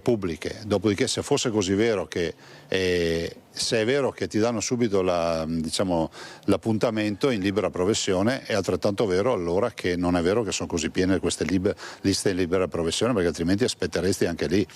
pubbliche. Dopodiché, se fosse così vero che se è vero che ti danno subito l'appuntamento in libera professione, è altrettanto vero allora che non è vero che sono così piene queste liste in libera professione, perché altrimenti aspetteresti anche lì.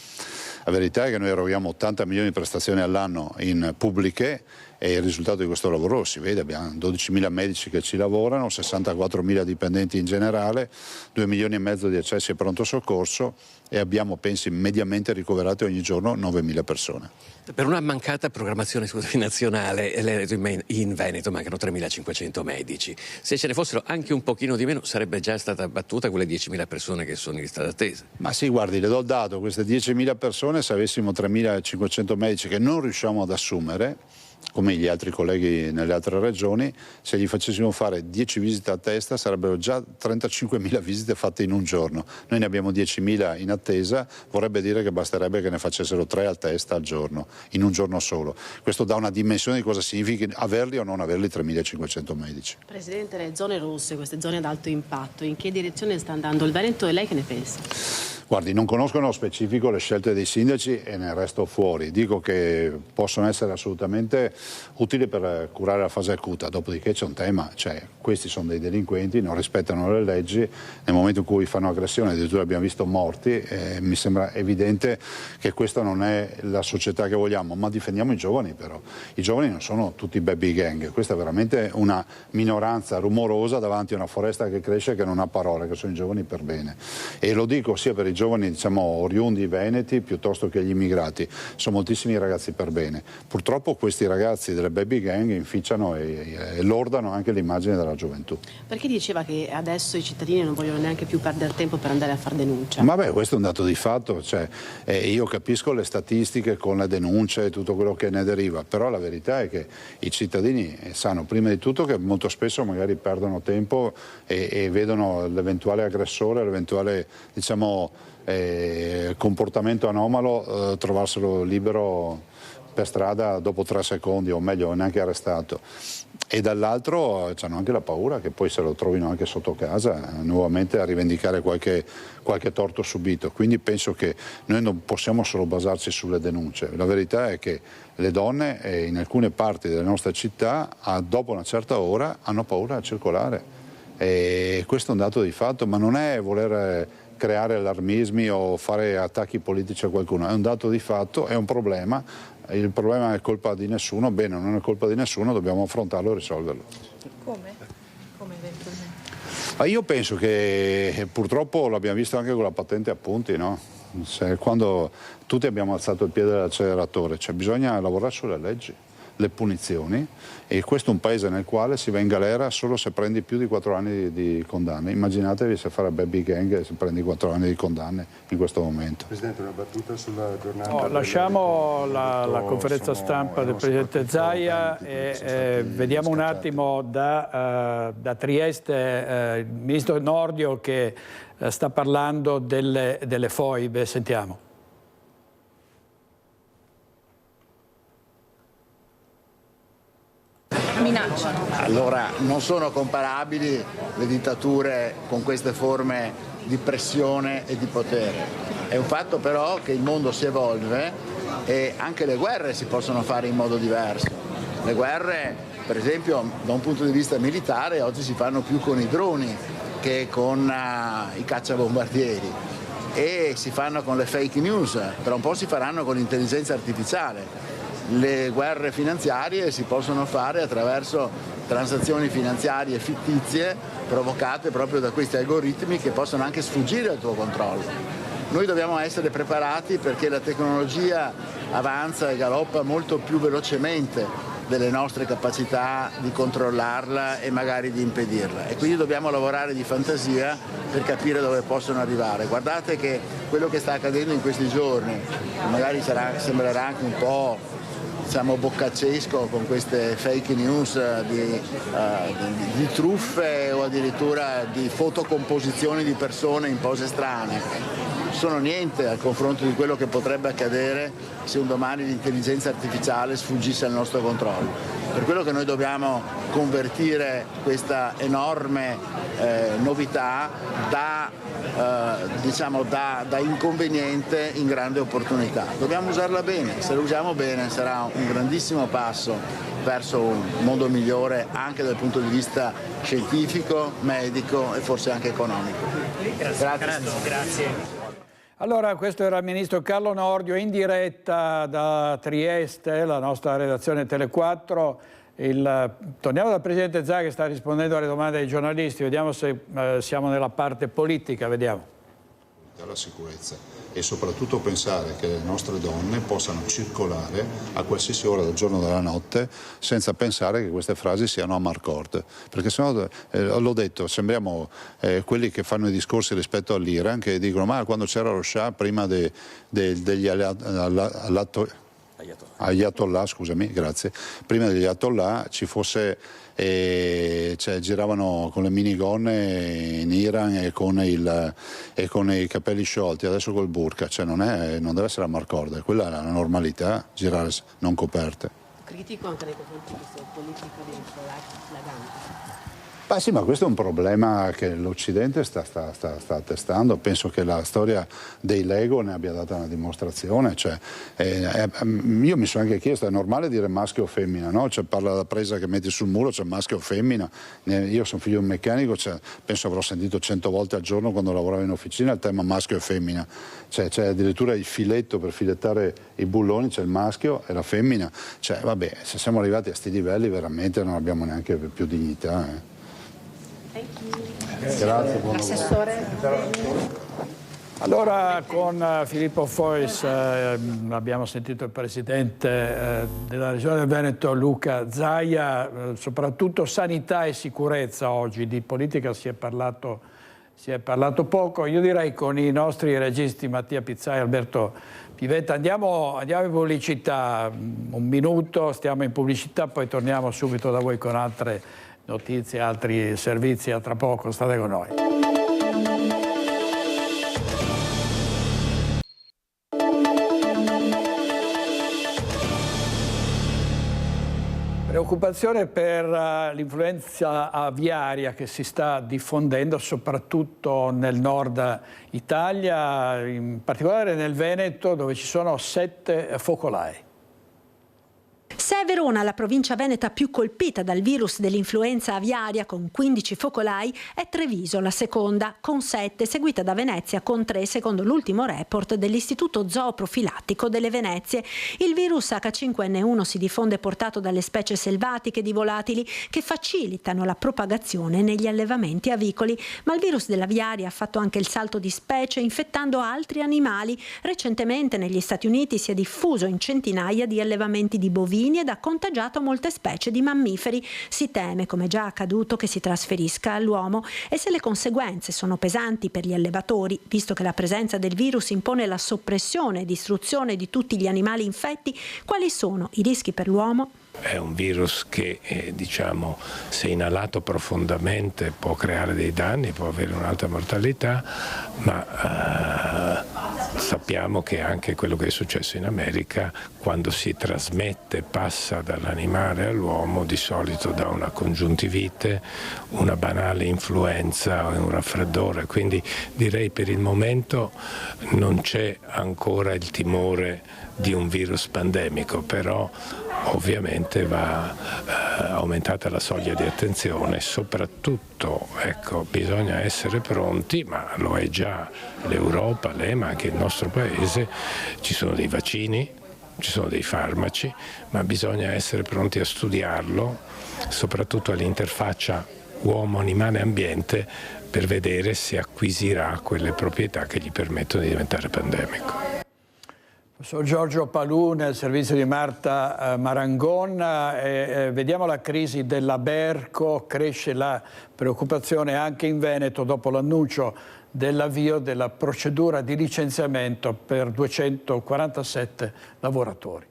La verità è che noi eroghiamo 80 milioni di prestazioni all'anno in pubbliche e il risultato di questo lavoro si vede: abbiamo 12.000 medici che ci lavorano, 64.000 dipendenti in generale, 2 milioni e mezzo di accessi al pronto soccorso e abbiamo, pensi, mediamente ricoverate ogni giorno 9.000 persone. Per una mancata programmazione nazionale in Veneto mancano 3.500 medici. Se ce ne fossero anche un pochino di meno sarebbe già stata abbattuta quelle 10.000 persone che sono in lista d'attesa. Ma sì, guardi, le do il dato: queste 10.000 persone, se avessimo 3.500 medici che non riusciamo ad assumere, come gli altri colleghi nelle altre regioni, se gli facessimo fare 10 visite a testa sarebbero già 35.000 visite fatte in un giorno. Noi ne abbiamo 10.000 in attesa, vorrebbe dire che basterebbe che ne facessero 3 a testa al giorno, in un giorno solo. Questo dà una dimensione di cosa significa averli o non averli 3.500 medici. Presidente, le zone rosse, queste zone ad alto impatto, in che direzione sta andando il Veneto e lei che ne pensa? Guardi, non conosco nello specifico le scelte dei sindaci e ne resto fuori. Dico che possono essere assolutamente utili per curare la fase acuta, dopodiché c'è un tema, cioè questi sono dei delinquenti, non rispettano le leggi, nel momento in cui fanno aggressione addirittura abbiamo visto morti, mi sembra evidente che questa non è la società che vogliamo, ma difendiamo i giovani però. I giovani non sono tutti baby gang, questa è veramente una minoranza rumorosa davanti a una foresta che cresce e che non ha parole, che sono i giovani per bene. E lo dico sia per i giovani, diciamo, oriundi veneti piuttosto che gli immigrati, sono moltissimi ragazzi per bene. Purtroppo questi ragazzi delle baby gang inficiano e lordano anche l'immagine della gioventù. Perché diceva che adesso i cittadini non vogliono neanche più perdere tempo per andare a far denuncia? Vabbè, questo è un dato di fatto, cioè, io capisco le statistiche con le denunce e tutto quello che ne deriva, però la verità è che i cittadini sanno prima di tutto che molto spesso magari perdono tempo e vedono l'eventuale aggressore, l'eventuale, diciamo, comportamento anomalo trovarselo libero per strada dopo 3 secondi, o meglio neanche arrestato, e dall'altro hanno anche la paura che poi se lo trovino anche sotto casa nuovamente a rivendicare qualche torto subito. Quindi penso che noi non possiamo solo basarci sulle denunce. La verità è che le donne in alcune parti delle nostre città dopo una certa ora hanno paura a circolare, e questo è un dato di fatto, ma non è voler creare allarmismi o fare attacchi politici a qualcuno, è un dato di fatto, è un problema. Il problema è colpa di nessuno, bene, non è colpa di nessuno, dobbiamo affrontarlo e risolverlo. Come? Come eventualmente? Io penso che purtroppo l'abbiamo visto anche con la patente a punti, no? Quando tutti abbiamo alzato il piede dall'acceleratore, cioè bisogna lavorare sulle leggi, le punizioni, e questo è un paese nel quale si va in galera solo se prendi più di 4 anni di condanne. Immaginatevi se fare baby gang se prendi 4 anni di condanne in questo momento. Presidente, una battuta sulla giornata. No, lasciamo la conferenza stampa del Presidente Zaia e vediamo un attimo da Trieste il Ministro Nordio che sta parlando delle foibe. Sentiamo. Minacciano. Allora, non sono comparabili le dittature con queste forme di pressione e di potere. È un fatto però che il mondo si evolve e anche le guerre si possono fare in modo diverso. Le guerre, per esempio, da un punto di vista militare, oggi si fanno più con i droni che con i cacciabombardieri, e si fanno con le fake news, tra un po' si faranno con l'intelligenza artificiale. Le guerre finanziarie si possono fare attraverso transazioni finanziarie fittizie provocate proprio da questi algoritmi che possono anche sfuggire al tuo controllo. Noi dobbiamo essere preparati perché la tecnologia avanza e galoppa molto più velocemente delle nostre capacità di controllarla e magari di impedirla, e quindi dobbiamo lavorare di fantasia per capire dove possono arrivare. Guardate che quello che sta accadendo in questi giorni, magari sembrerà anche un po', diciamo, boccaccesco con queste fake news di truffe o addirittura di fotocomposizioni di persone in pose strane, sono niente al confronto di quello che potrebbe accadere se un domani l'intelligenza artificiale sfuggisse al nostro controllo. Per quello che noi dobbiamo convertire questa enorme novità da inconveniente in grande opportunità. Dobbiamo usarla bene, se la usiamo bene sarà un grandissimo passo verso un mondo migliore anche dal punto di vista scientifico, medico e forse anche economico. Grazie. Allora, questo era il ministro Carlo Nordio in diretta da Trieste, la nostra redazione Tele4. Torniamo dal Presidente Zaia che sta rispondendo alle domande dei giornalisti, vediamo se siamo nella parte politica, vediamo. La sicurezza e soprattutto pensare che le nostre donne possano circolare a qualsiasi ora del giorno o della notte senza pensare che queste frasi siano a Marcord, perché sennò l'ho detto, sembriamo quelli che fanno i discorsi rispetto all'Iran, che dicono ma quando c'era lo Shah prima degli Ayatollah, scusami, grazie, prima degli Ayatollah ci fosse giravano con le minigonne in Iran e con i capelli sciolti, adesso col burqa, non deve essere a Marcord, quella è la normalità, girare non coperte. Critico anche nei confronti di questa politica di flagranti. Beh sì, ma questo è un problema che l'Occidente sta attestando. Penso che la storia dei Lego ne abbia data una dimostrazione. Io mi sono anche chiesto, è normale dire maschio o femmina, no? Parla della presa che metti sul muro, c'è maschio o femmina. Io sono figlio di un meccanico, penso avrò sentito 100 volte al giorno quando lavoravo in officina il tema maschio e femmina. C'è addirittura il filetto per filettare i bulloni, c'è il maschio e la femmina. Vabbè, se siamo arrivati a sti livelli veramente non abbiamo neanche più dignità. Grazie, buon lavoro. Allora con Filippo Fois abbiamo sentito il Presidente della Regione del Veneto Luca Zaia, soprattutto sanità e sicurezza oggi, di politica si è parlato poco. Io direi con i nostri registi Mattia Pizzai e Alberto Pivetta andiamo in pubblicità, un minuto, stiamo in pubblicità, poi torniamo subito da voi con altre notizie, altri servizi, a tra poco, state con noi. Preoccupazione per l'influenza aviaria che si sta diffondendo soprattutto nel nord Italia, in particolare nel Veneto, dove ci sono 7 focolai. Se è Verona la provincia veneta più colpita dal virus dell'influenza aviaria con 15 focolai, è Treviso la seconda con 7, seguita da Venezia con 3 secondo l'ultimo report dell'Istituto Zooprofilattico delle Venezie. Il virus H5N1 si diffonde portato dalle specie selvatiche di volatili che facilitano la propagazione negli allevamenti avicoli, ma il virus dell'aviaria ha fatto anche il salto di specie infettando altri animali. Recentemente negli Stati Uniti si è diffuso in centinaia di allevamenti di bovini ed ha contagiato molte specie di mammiferi. Si teme, come già accaduto, che si trasferisca all'uomo, e se le conseguenze sono pesanti per gli allevatori, visto che la presenza del virus impone la soppressione e distruzione di tutti gli animali infetti, quali sono i rischi per l'uomo? È un virus che, se inalato profondamente può creare dei danni, può avere un'alta mortalità, ma sappiamo che anche quello che è successo in America, quando si trasmette, passa dall'animale all'uomo, di solito da una congiuntivite, una banale influenza o un raffreddore. Quindi direi per il momento non c'è ancora il timore di un virus pandemico, però ovviamente va aumentata la soglia di attenzione, soprattutto bisogna essere pronti, ma lo è già l'Europa, l'EMA, anche il nostro Paese, ci sono dei vaccini, ci sono dei farmaci, ma bisogna essere pronti a studiarlo, soprattutto all'interfaccia uomo, animale, ambiente, per vedere se acquisirà quelle proprietà che gli permettono di diventare pandemico. Sono Giorgio Palù nel servizio di Marta Marangon. Vediamo la crisi della Berco, cresce la preoccupazione anche in Veneto dopo l'annuncio dell'avvio della procedura di licenziamento per 247 lavoratori.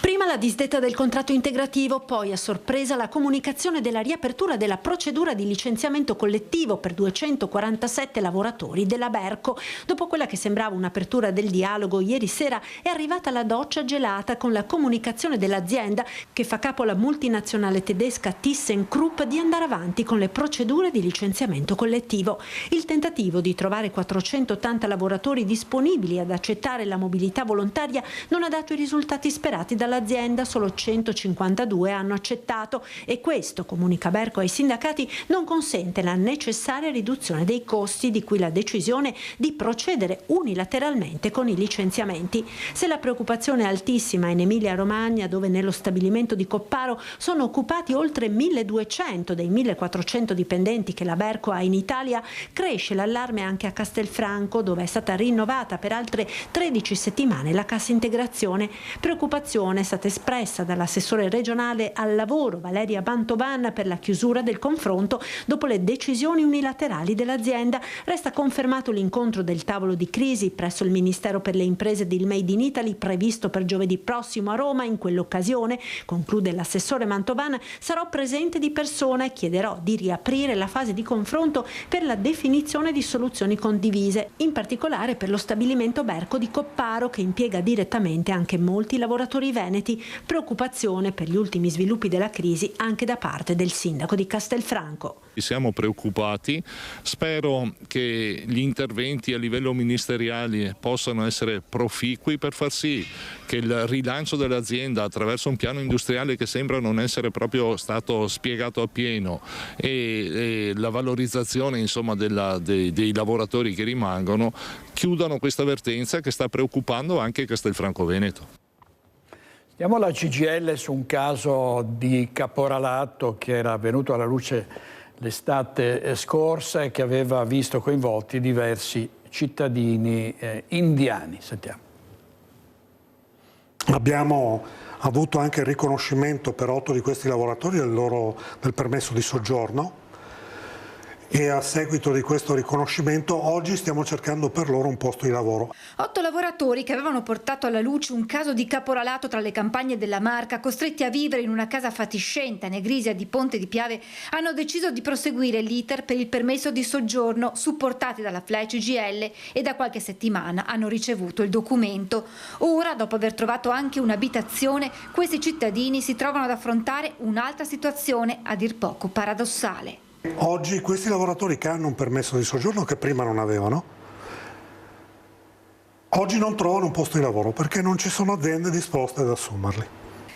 Prima Prima la disdetta del contratto integrativo, poi a sorpresa la comunicazione della riapertura della procedura di licenziamento collettivo per 247 lavoratori della Berco. Dopo quella che sembrava un'apertura del dialogo, ieri sera è arrivata la doccia gelata con la comunicazione dell'azienda che fa capo alla multinazionale tedesca ThyssenKrupp di andare avanti con le procedure di licenziamento collettivo. Il tentativo di trovare 480 lavoratori disponibili ad accettare la mobilità volontaria non ha dato i risultati sperati dall'azienda, solo 152 hanno accettato e questo, comunica Berco ai sindacati, non consente la necessaria riduzione dei costi, di cui la decisione di procedere unilateralmente con i licenziamenti. Se la preoccupazione è altissima in Emilia-Romagna, dove nello stabilimento di Copparo sono occupati oltre 1200 dei 1400 dipendenti che la Berco ha in Italia, cresce l'allarme anche a Castelfranco, dove è stata rinnovata per altre 13 settimane la cassa integrazione. Preoccupazione è stata espressa dall'assessore regionale al lavoro Valeria Mantovan per la chiusura del confronto dopo le decisioni unilaterali dell'azienda. Resta confermato l'incontro del tavolo di crisi presso il Ministero per le imprese del Made in Italy previsto per giovedì prossimo a Roma. In quell'occasione, conclude l'assessore Mantovan, sarò presente di persona e chiederò di riaprire la fase di confronto per la definizione di soluzioni condivise, in particolare per lo stabilimento Berco di Copparo, che impiega direttamente anche molti lavoratori veneti. Preoccupazione per gli ultimi sviluppi della crisi anche da parte del sindaco di Castelfranco. Siamo preoccupati, spero che gli interventi a livello ministeriale possano essere proficui per far sì che il rilancio dell'azienda attraverso un piano industriale che sembra non essere proprio stato spiegato appieno e la valorizzazione insomma dei lavoratori che rimangono chiudano questa vertenza che sta preoccupando anche Castelfranco Veneto. Stiamo alla CGIL su un caso di caporalato che era venuto alla luce l'estate scorsa e che aveva visto coinvolti diversi cittadini indiani. Sentiamo. Abbiamo avuto anche il riconoscimento per 8 di questi lavoratori del permesso di soggiorno e a seguito di questo riconoscimento oggi stiamo cercando per loro un posto di lavoro. 8 lavoratori che avevano portato alla luce un caso di caporalato tra le campagne della Marca, costretti a vivere in una casa fatiscente a Negrisia di Ponte di Piave, hanno deciso di proseguire l'iter per il permesso di soggiorno supportati dalla FLAI CGIL e da qualche settimana hanno ricevuto il documento. Ora, dopo aver trovato anche un'abitazione, questi cittadini si trovano ad affrontare un'altra situazione a dir poco paradossale. Oggi questi lavoratori che hanno un permesso di soggiorno che prima non avevano, oggi non trovano un posto di lavoro perché non ci sono aziende disposte ad assumerli.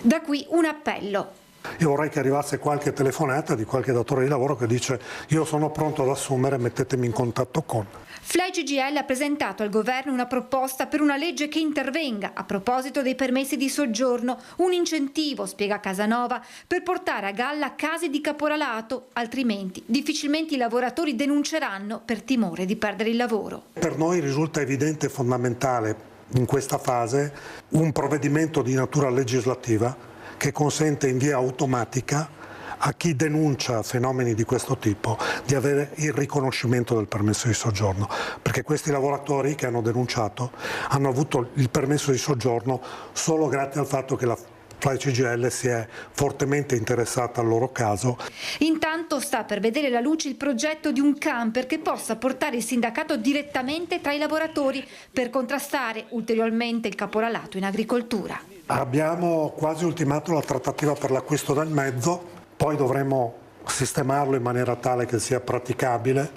Da qui un appello. Io vorrei che arrivasse qualche telefonata di qualche datore di lavoro che dice io sono pronto ad assumere, mettetemi in contatto con. FLAI CGIL ha presentato al governo una proposta per una legge che intervenga a proposito dei permessi di soggiorno, un incentivo, spiega Casanova, per portare a galla casi di caporalato, altrimenti difficilmente i lavoratori denunceranno per timore di perdere il lavoro. Per noi risulta evidente e fondamentale in questa fase un provvedimento di natura legislativa che consente in via automatica a chi denuncia fenomeni di questo tipo di avere il riconoscimento del permesso di soggiorno, perché questi lavoratori che hanno denunciato hanno avuto il permesso di soggiorno solo grazie al fatto che la FLAI CGIL si è fortemente interessata al loro caso. Intanto sta per vedere la luce il progetto di un camper che possa portare il sindacato direttamente tra i lavoratori per contrastare ulteriormente il caporalato in agricoltura. Abbiamo quasi ultimato la trattativa per l'acquisto del mezzo, poi dovremo sistemarlo in maniera tale che sia praticabile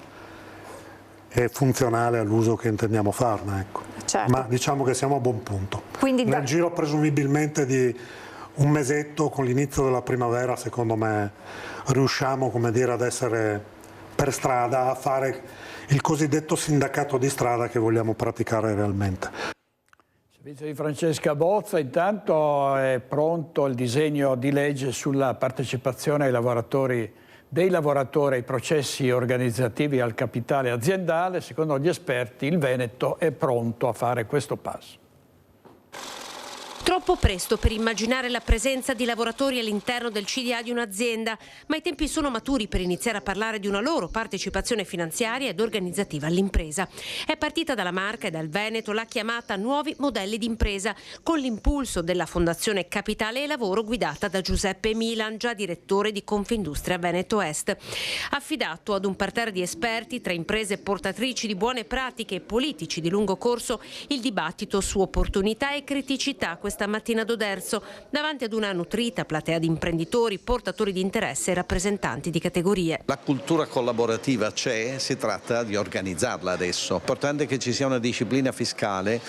e funzionale all'uso che intendiamo farne. Ecco. Certo. Ma diciamo che siamo a buon punto. Quindi nel giro presumibilmente di un mesetto, con l'inizio della primavera, secondo me riusciamo, come dire, ad essere per strada, a fare il cosiddetto sindacato di strada che vogliamo praticare realmente. Servizio di Francesca Bozza, intanto è pronto il disegno di legge sulla partecipazione dei lavoratori ai processi organizzativi al capitale aziendale. Secondo gli esperti il Veneto è pronto a fare questo passo. Troppo presto per immaginare la presenza di lavoratori all'interno del CDA di un'azienda, ma i tempi sono maturi per iniziare a parlare di una loro partecipazione finanziaria ed organizzativa all'impresa. È partita dalla Marca e dal Veneto la chiamata Nuovi modelli d'impresa, con l'impulso della Fondazione Capitale e Lavoro guidata da Giuseppe Milan, già direttore di Confindustria Veneto Est. Affidato ad un parterre di esperti tra imprese portatrici di buone pratiche e politici di lungo corso, il dibattito su opportunità e criticità questa mattina ad Oderzo, davanti ad una nutrita platea di imprenditori, portatori di interesse e rappresentanti di categorie. La cultura collaborativa c'è, si tratta di organizzarla adesso. È importante che ci sia una disciplina fiscale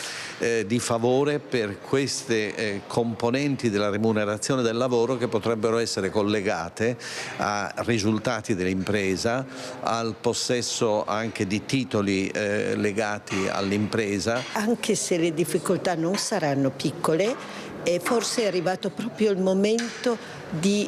di favore per queste componenti della remunerazione del lavoro che potrebbero essere collegate a risultati dell'impresa, al possesso anche di titoli legati all'impresa. Anche se le difficoltà non saranno piccole, forse è arrivato proprio il momento di,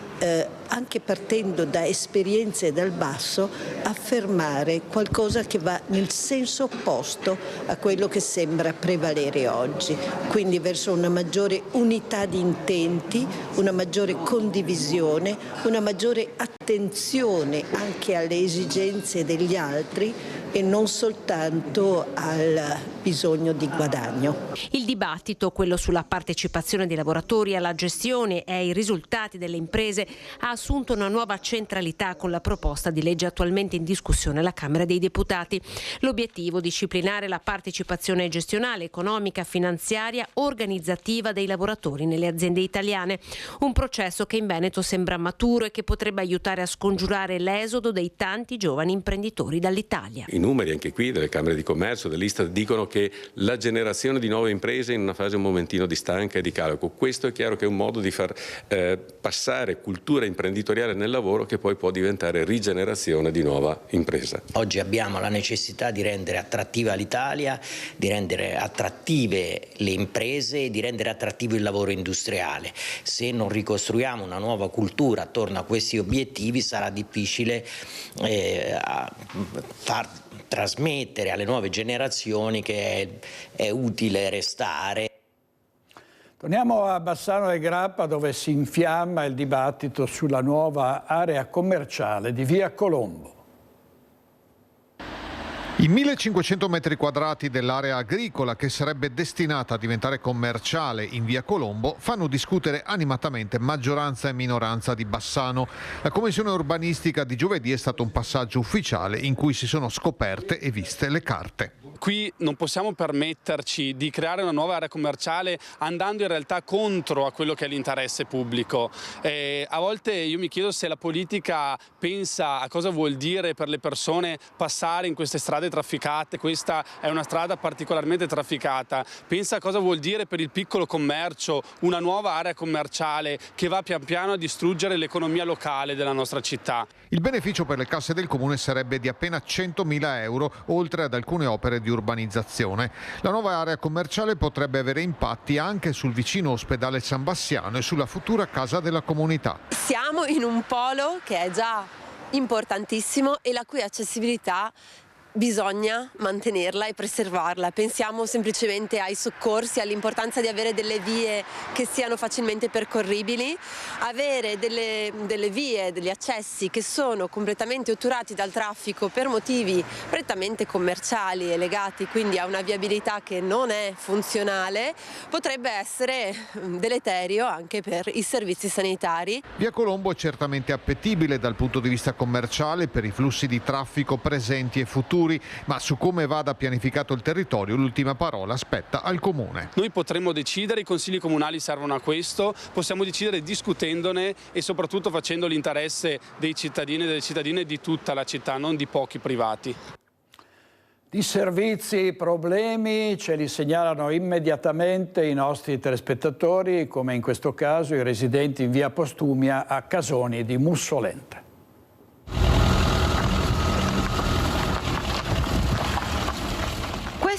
anche partendo da esperienze dal basso, affermare qualcosa che va nel senso opposto a quello che sembra prevalere oggi, quindi verso una maggiore unità di intenti, una maggiore condivisione, una maggiore attenzione anche alle esigenze degli altri e non soltanto al bisogno di guadagno. Il dibattito, quello sulla partecipazione dei lavoratori alla gestione e ai risultati delle imprese, ha assunto una nuova centralità con la proposta di legge attualmente in discussione alla Camera dei Deputati. L'obiettivo: disciplinare la partecipazione gestionale, economica, finanziaria, organizzativa dei lavoratori nelle aziende italiane. Un processo che in Veneto sembra maturo e che potrebbe aiutare a scongiurare l'esodo dei tanti giovani imprenditori dall'Italia. I numeri anche qui delle Camere di Commercio, dell'Istat, dicono che la generazione di nuove imprese è in una fase un momentino di stanca e di calo. Questo è chiaro che è un modo di far passare cultura imprenditoriale nel lavoro che poi può diventare rigenerazione di nuova impresa. Oggi abbiamo la necessità di rendere attrattiva l'Italia, di rendere attrattive le imprese, di rendere attrattivo il lavoro industriale. Se non ricostruiamo una nuova cultura attorno a questi obiettivi sarà difficile far trasmettere alle nuove generazioni che è utile restare. Torniamo a Bassano del Grappa, dove si infiamma il dibattito sulla nuova area commerciale di Via Colombo. I 1500 metri quadrati dell'area agricola che sarebbe destinata a diventare commerciale in Via Colombo fanno discutere animatamente maggioranza e minoranza di Bassano. La commissione urbanistica di giovedì è stato un passaggio ufficiale in cui si sono scoperte e viste le carte. Qui non possiamo permetterci di creare una nuova area commerciale andando in realtà contro a quello che è l'interesse pubblico. A volte io mi chiedo se la politica pensa a cosa vuol dire per le persone passare in queste strade trafficate. Questa è una strada particolarmente trafficata. Pensa a cosa vuol dire per il piccolo commercio una nuova area commerciale che va pian piano a distruggere l'economia locale della nostra città. Il beneficio per le casse del comune sarebbe di appena 100.000 euro, oltre ad alcune opere di urbanizzazione. La nuova area commerciale potrebbe avere impatti anche sul vicino ospedale San Bassiano e sulla futura casa della comunità. Siamo in un polo che è già importantissimo e la cui accessibilità bisogna mantenerla e preservarla. Pensiamo semplicemente ai soccorsi, all'importanza di avere delle vie che siano facilmente percorribili, avere delle vie, degli accessi che sono completamente otturati dal traffico per motivi prettamente commerciali e legati quindi a una viabilità che non è funzionale, potrebbe essere deleterio anche per i servizi sanitari. Via Colombo è certamente appetibile dal punto di vista commerciale per i flussi di traffico presenti e futuri, ma su come vada pianificato il territorio l'ultima parola spetta al comune. Noi potremmo decidere, i consigli comunali servono a questo, possiamo decidere discutendone e soprattutto facendo l'interesse dei cittadini e delle cittadine di tutta la città, non di pochi privati. Di servizi, problemi ce li segnalano immediatamente i nostri telespettatori, come in questo caso i residenti in via Postumia a Casoni di Mussolente.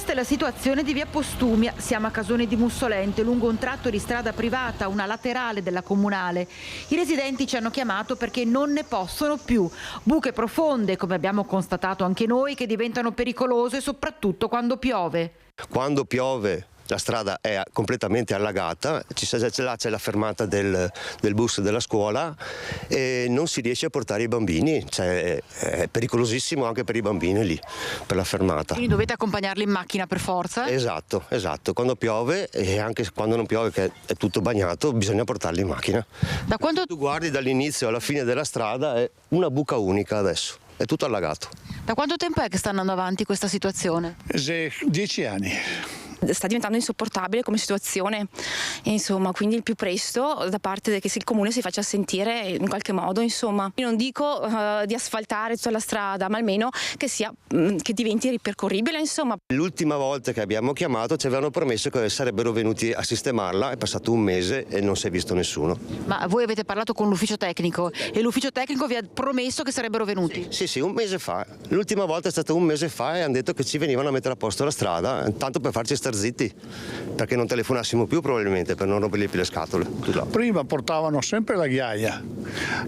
Questa è la situazione di via Postumia. Siamo a Casoni di Mussolente, lungo un tratto di strada privata, una laterale della comunale. I residenti ci hanno chiamato perché non ne possono più. Buche profonde, come abbiamo constatato anche noi, che diventano pericolose soprattutto quando piove. Quando piove la strada è completamente allagata, c'è la fermata del bus della scuola e non si riesce a portare i bambini, cioè, è pericolosissimo anche per i bambini lì, per la fermata. Quindi dovete accompagnarli in macchina per forza? Esatto, quando piove e anche quando non piove che è tutto bagnato bisogna portarli in macchina. Da quando... Tu guardi dall'inizio alla fine della strada è una buca unica adesso, è tutto allagato. Da quanto tempo è che sta andando avanti questa situazione? 10 anni. Sta diventando insopportabile come situazione, insomma, quindi il più presto da parte che il comune si faccia sentire in qualche modo, insomma. Io non dico di asfaltare tutta la strada, ma almeno che diventi ripercorribile, insomma. L'ultima volta che abbiamo chiamato ci avevano promesso che sarebbero venuti a sistemarla, è passato un mese e non si è visto nessuno. Ma voi avete parlato con l'ufficio tecnico e l'ufficio tecnico vi ha promesso che sarebbero venuti? Sì, un mese fa. L'ultima volta è stato un mese fa e hanno detto che ci venivano a mettere a posto la strada, tanto per farci star zitti, perché non telefonassimo più probabilmente, per non rompergli più le scatole. Prima portavano sempre la ghiaia,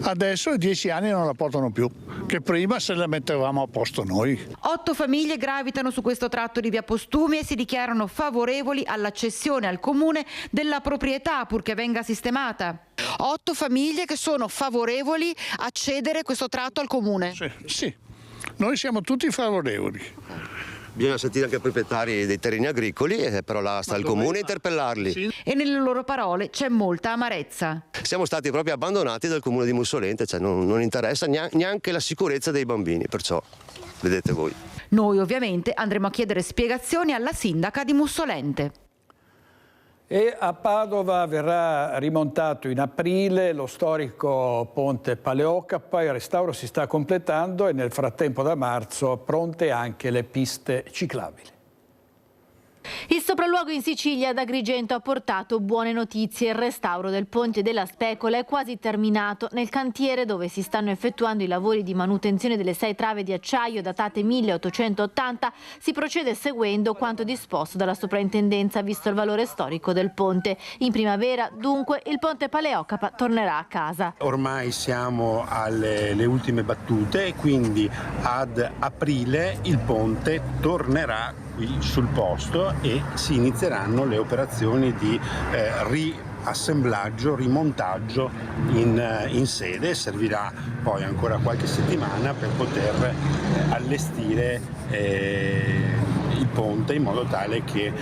adesso 10 anni non la portano più, che prima se la mettevamo a posto noi. 8 famiglie gravitano su questo tratto di via Postumi e si dichiarano favorevoli alla cessione al comune della proprietà purché venga sistemata. 8 famiglie che sono favorevoli a cedere questo tratto al comune? Sì. Noi siamo tutti favorevoli. Bisogna sentire anche i proprietari dei terreni agricoli, però là sta il comune a interpellarli. Sì. E nelle loro parole c'è molta amarezza. Siamo stati proprio abbandonati dal comune di Mussolente, cioè non interessa neanche la sicurezza dei bambini, perciò vedete voi. Noi ovviamente andremo a chiedere spiegazioni alla sindaca di Mussolente. E a Padova verrà rimontato in aprile lo storico ponte Paleocapa, il restauro si sta completando e nel frattempo da marzo pronte anche le piste ciclabili. Il sopralluogo in Sicilia ad Agrigento ha portato buone notizie. Il restauro del ponte della Specola è quasi terminato. Nel cantiere, dove si stanno effettuando i lavori di manutenzione delle 6 trave di acciaio datate 1880, si procede seguendo quanto disposto dalla soprintendenza, visto il valore storico del ponte. In primavera, dunque, il ponte Paleocapa tornerà a casa. Ormai siamo alle le ultime battute e quindi ad aprile il ponte tornerà qui sul posto e si inizieranno le operazioni di riassemblaggio, rimontaggio in sede. Servirà poi ancora qualche settimana per poter allestire il ponte in modo tale che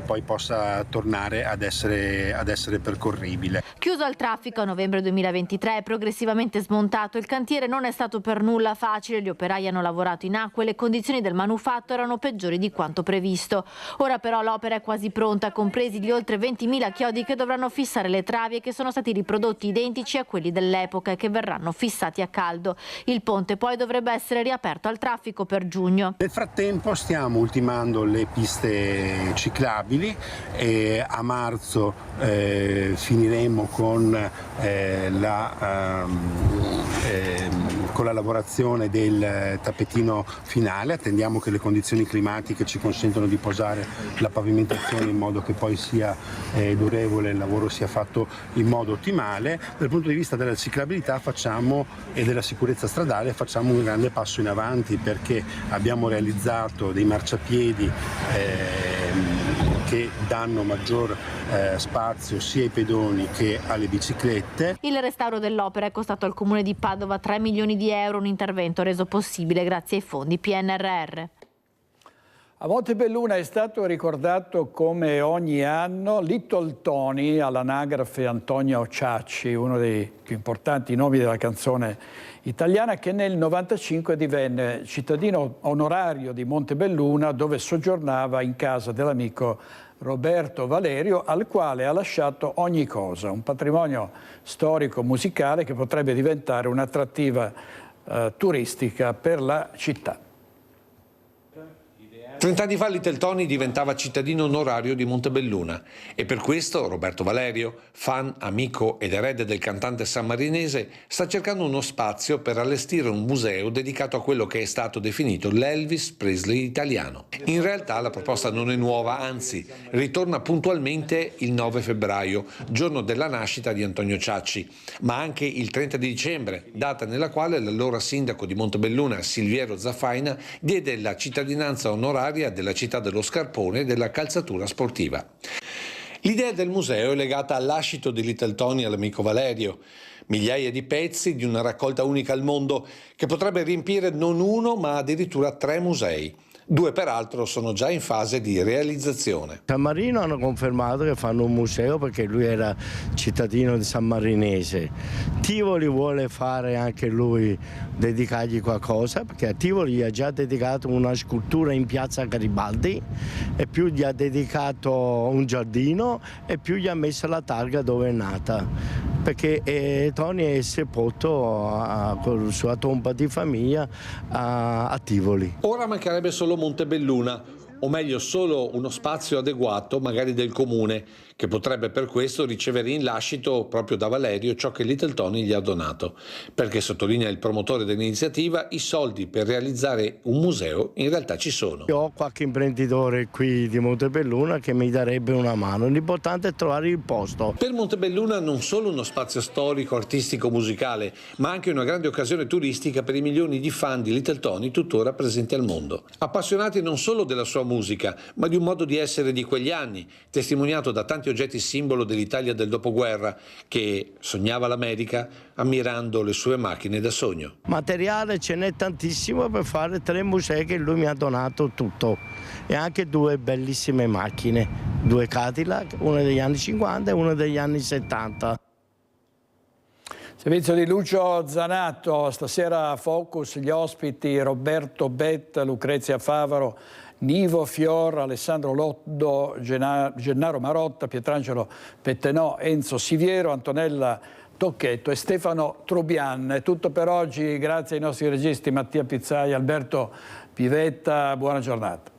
poi possa tornare ad essere percorribile. Chiuso al traffico a novembre 2023 e progressivamente smontato, il cantiere non è stato per nulla facile. Gli operai hanno lavorato in acqua e le condizioni del manufatto erano peggiori di quanto previsto. Ora però l'opera è quasi pronta, compresi gli oltre 20.000 chiodi che dovranno fissare le travi e che sono stati riprodotti identici a quelli dell'epoca e che verranno fissati a caldo. Il ponte poi dovrebbe essere riaperto al traffico per giugno. Nel frattempo stiamo ultimando le piste ciclabili e a marzo finiremo con la lavorazione del tappetino finale. Attendiamo che le condizioni climatiche ci consentano di posare la pavimentazione in modo che poi sia durevole, il lavoro sia fatto in modo ottimale. Dal punto di vista della ciclabilità e della sicurezza stradale facciamo un grande passo in avanti, perché abbiamo realizzato dei marciapiedi che danno maggior spazio sia ai pedoni che alle biciclette. Il restauro dell'opera è costato al Comune di Padova 3 milioni di euro, un intervento reso possibile grazie ai fondi PNRR. A Montebelluna è stato ricordato come ogni anno Little Tony, all'anagrafe Antonio Ciacci, uno dei più importanti nomi della canzone italiana, che nel 1995 divenne cittadino onorario di Montebelluna, dove soggiornava in casa dell'amico Roberto Valerio, al quale ha lasciato ogni cosa, un patrimonio storico musicale che potrebbe diventare un'attrattiva turistica per la città. 30 anni fa Little Tony diventava cittadino onorario di Montebelluna e per questo Roberto Valerio, fan, amico ed erede del cantante sammarinese, sta cercando uno spazio per allestire un museo dedicato a quello che è stato definito l'Elvis Presley italiano. In realtà la proposta non è nuova, anzi ritorna puntualmente il 9 febbraio, giorno della nascita di Antonio Ciacci, ma anche il 30 di dicembre, data nella quale l'allora sindaco di Montebelluna, Silviero Zaffaina, diede la cittadinanza onoraria all'aria della città dello scarpone e della calzatura sportiva. L'idea del museo è legata al lascito di Little Tony all'amico Valerio. Migliaia di pezzi di una raccolta unica al mondo che potrebbe riempire non uno ma addirittura 3 musei. 2 peraltro sono già in fase di realizzazione. San Marino hanno confermato che fanno un museo perché lui era cittadino di San Marinese. Tivoli vuole fare anche lui, dedicargli qualcosa, perché a Tivoli gli ha già dedicato una scultura in piazza Garibaldi e più gli ha dedicato un giardino e più gli ha messo la targa dove è nata. Perché Tony è sepolto con la sua tomba di famiglia a Tivoli. Ora mancherebbe solo Montebelluna, o meglio solo uno spazio adeguato magari del comune, che potrebbe per questo ricevere in lascito proprio da Valerio ciò che Little Tony gli ha donato, perché, sottolinea il promotore dell'iniziativa, i soldi per realizzare un museo in realtà ci sono. Io ho qualche imprenditore qui di Montebelluna che mi darebbe una mano, l'importante è trovare il posto. Per Montebelluna non solo uno spazio storico, artistico, musicale, ma anche una grande occasione turistica per i milioni di fan di Little Tony tuttora presenti al mondo. Appassionati non solo della sua musica, ma di un modo di essere di quegli anni, testimoniato da tanti oggetti simbolo dell'Italia del dopoguerra, che sognava l'America ammirando le sue macchine da sogno. Materiale ce n'è tantissimo per fare 3 musei che lui mi ha donato tutto e anche 2 bellissime macchine, 2 Cadillac, una degli anni 50 e una degli anni 70. Servizio di Lucio Zanato, stasera Focus, gli ospiti Roberto Bet, Lucrezia Favaro, Nivo Fior, Alessandro Loddo, Gennaro Marotta, Pietrangelo Pettenò, Enzo Siviero, Antonella Tocchetto e Stefano Trubian. È tutto per oggi, grazie ai nostri registi Mattia Pizzai, Alberto Pivetta, buona giornata.